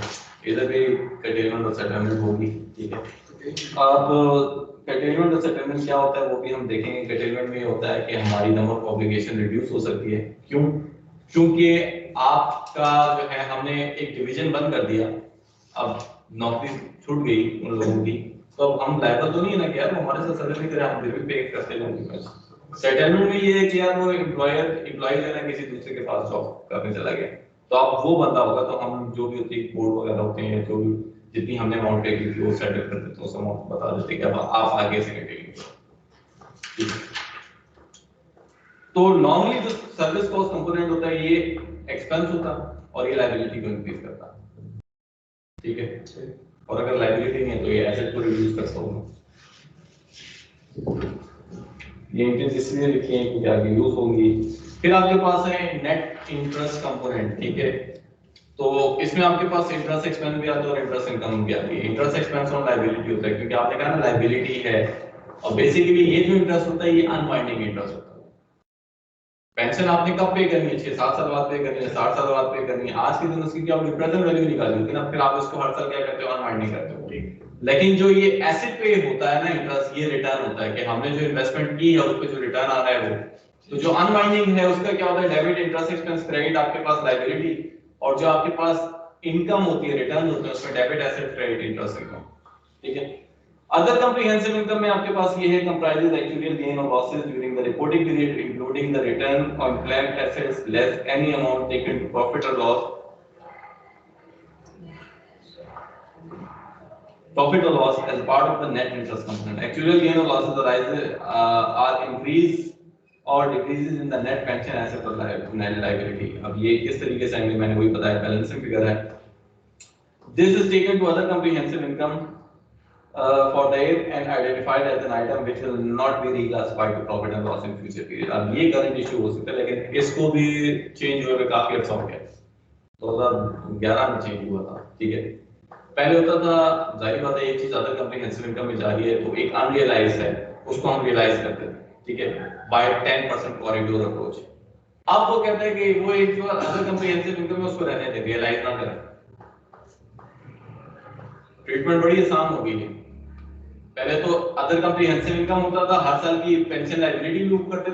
इधर भी curtailment और settlement होगी, ठीक है। अब curtailment और settlement क्या होता है वो भी हम देखेंगे। curtailment में होता है कि हमारी number of obligation reduce हो सकती है, क्यों? क्योंकि आपका जो है हमने एक डिवीजन बंद कर दिया, अब नौकरी छूट गई उन लोगों की, तो अब हम लायबल तो नहीं है ना कि यार वो हमारे साथ सर्विस नहीं करे, हम फिर भी पे करते हैं। सेटलमेंट में ये है कि यार वो एम्प्लॉय जो है किसी दूसरे के पास जॉब करने चला गया, तो अब वो बंदा होगा तो हम जो भी होती है कोड वगैरह होते हैं, जो भी जितनी हमने अमाउंट पे की थी वो सेटल कर देते हैं, उस अमाउंट बता देते हैं कि अब आप आगे से कंटिन्यू। तो नॉर्मली जो सर्विस कॉस्ट कंपोनेंट होता है ये एक्सपेंस होता है और ये लायबिलिटी को इंक्रीज करता है, ठीक है। और अगर लायबिलिटी नहीं है तो ये एसेट को रिड्यूस करता होगा। ये इंक्रीज इसलिए लिखी है क्योंकि आगे यूज होंगी। फिर आपके पास है नेट इंटरेस्ट कंपोनेंट, ठीक है। तो इसमें आपके पास इंटरेस्ट एक्सपेंस भी आता है और इंटरेस्ट इनकम भी आती है। इंटरेस्ट एक्सपेंस और लायबिलिटी होता है, क्योंकि आपने कहा ना लायबिलिटी है, और बेसिकली ये जो इंटरेस्ट होता है ये अनवाइंडिंग इंटरेस्ट होता है। पेंशन आपने कब पे करनी है? 6-7 साल बाद पे करनी है, 60 साल बाद पे करनी है। आज के दिन उसकी क्या प्रेजेंट वैल्यू निकाली होती है ना, फिर आप इसको हर साल क्या करते हो, अनवाइंडिंग करते हो, ठीक। लेकिन जो ये एसेट पे होता है ना इंटरेस्ट, ये रिटर्न होता है कि हमने जो इन्वेस्टमेंट की है उस पे जो रिटर्न आ रहा है वो। तो जो अनवाइंडिंग है उसका क्या होता है, डेबिट इंटरेस्ट एक्सपेंस क्रेडिट आपके पास लायबिलिटी, और जो आपके पास इनकम होती है, रिटर्न होते हैं, उसमें debit asset credit interest income, ठीक है। अदर कॉम्प्रिहेंसिव इनकम में आपके पास ये है कंप्राइजेस एक्चुअल गेन और losses during the reporting period including the return on claimed assets less any amount taken to profit और loss, profit or loss as part of the net interest component. Actual gain or losses arise are increase or decreases in the net pension asset or net liability. अब ये किस तरीके से आएंगे मैंने वही बताया, बैलेंसिंग फिगर है। This is taken to other comprehensive income for the year and identified as an item which will not be reclassified to profit and loss in future period. अब ये करंट इशू हो सकता है, लेकिन इसको भी change हुए काफी अर्सा हो गया, 2011 में चेंज हुआ था, ठीक है। पहले होता था, जाहिर बात है एक चीज अदर कॉम्प्रिहेंसिव इनकम में जा रही है तो एक अनरियलाइज है, उसको हम रियलाइज करते हैं, ठीक है, बाय 10% कॉरिडोर अप्रोच। अब वो कहता है कि वो एक जो अदर कॉम्प्रिहेंसिव इनकम है उसको रहने दें, रियलाइज ना करें। ट्रीटमेंट बड़ी आसान हो गई है। पहले तो अदर कॉम्प्रिहेंसिव इनकम होता था, हर साल की पेंशन लायबिलिटी लूप करते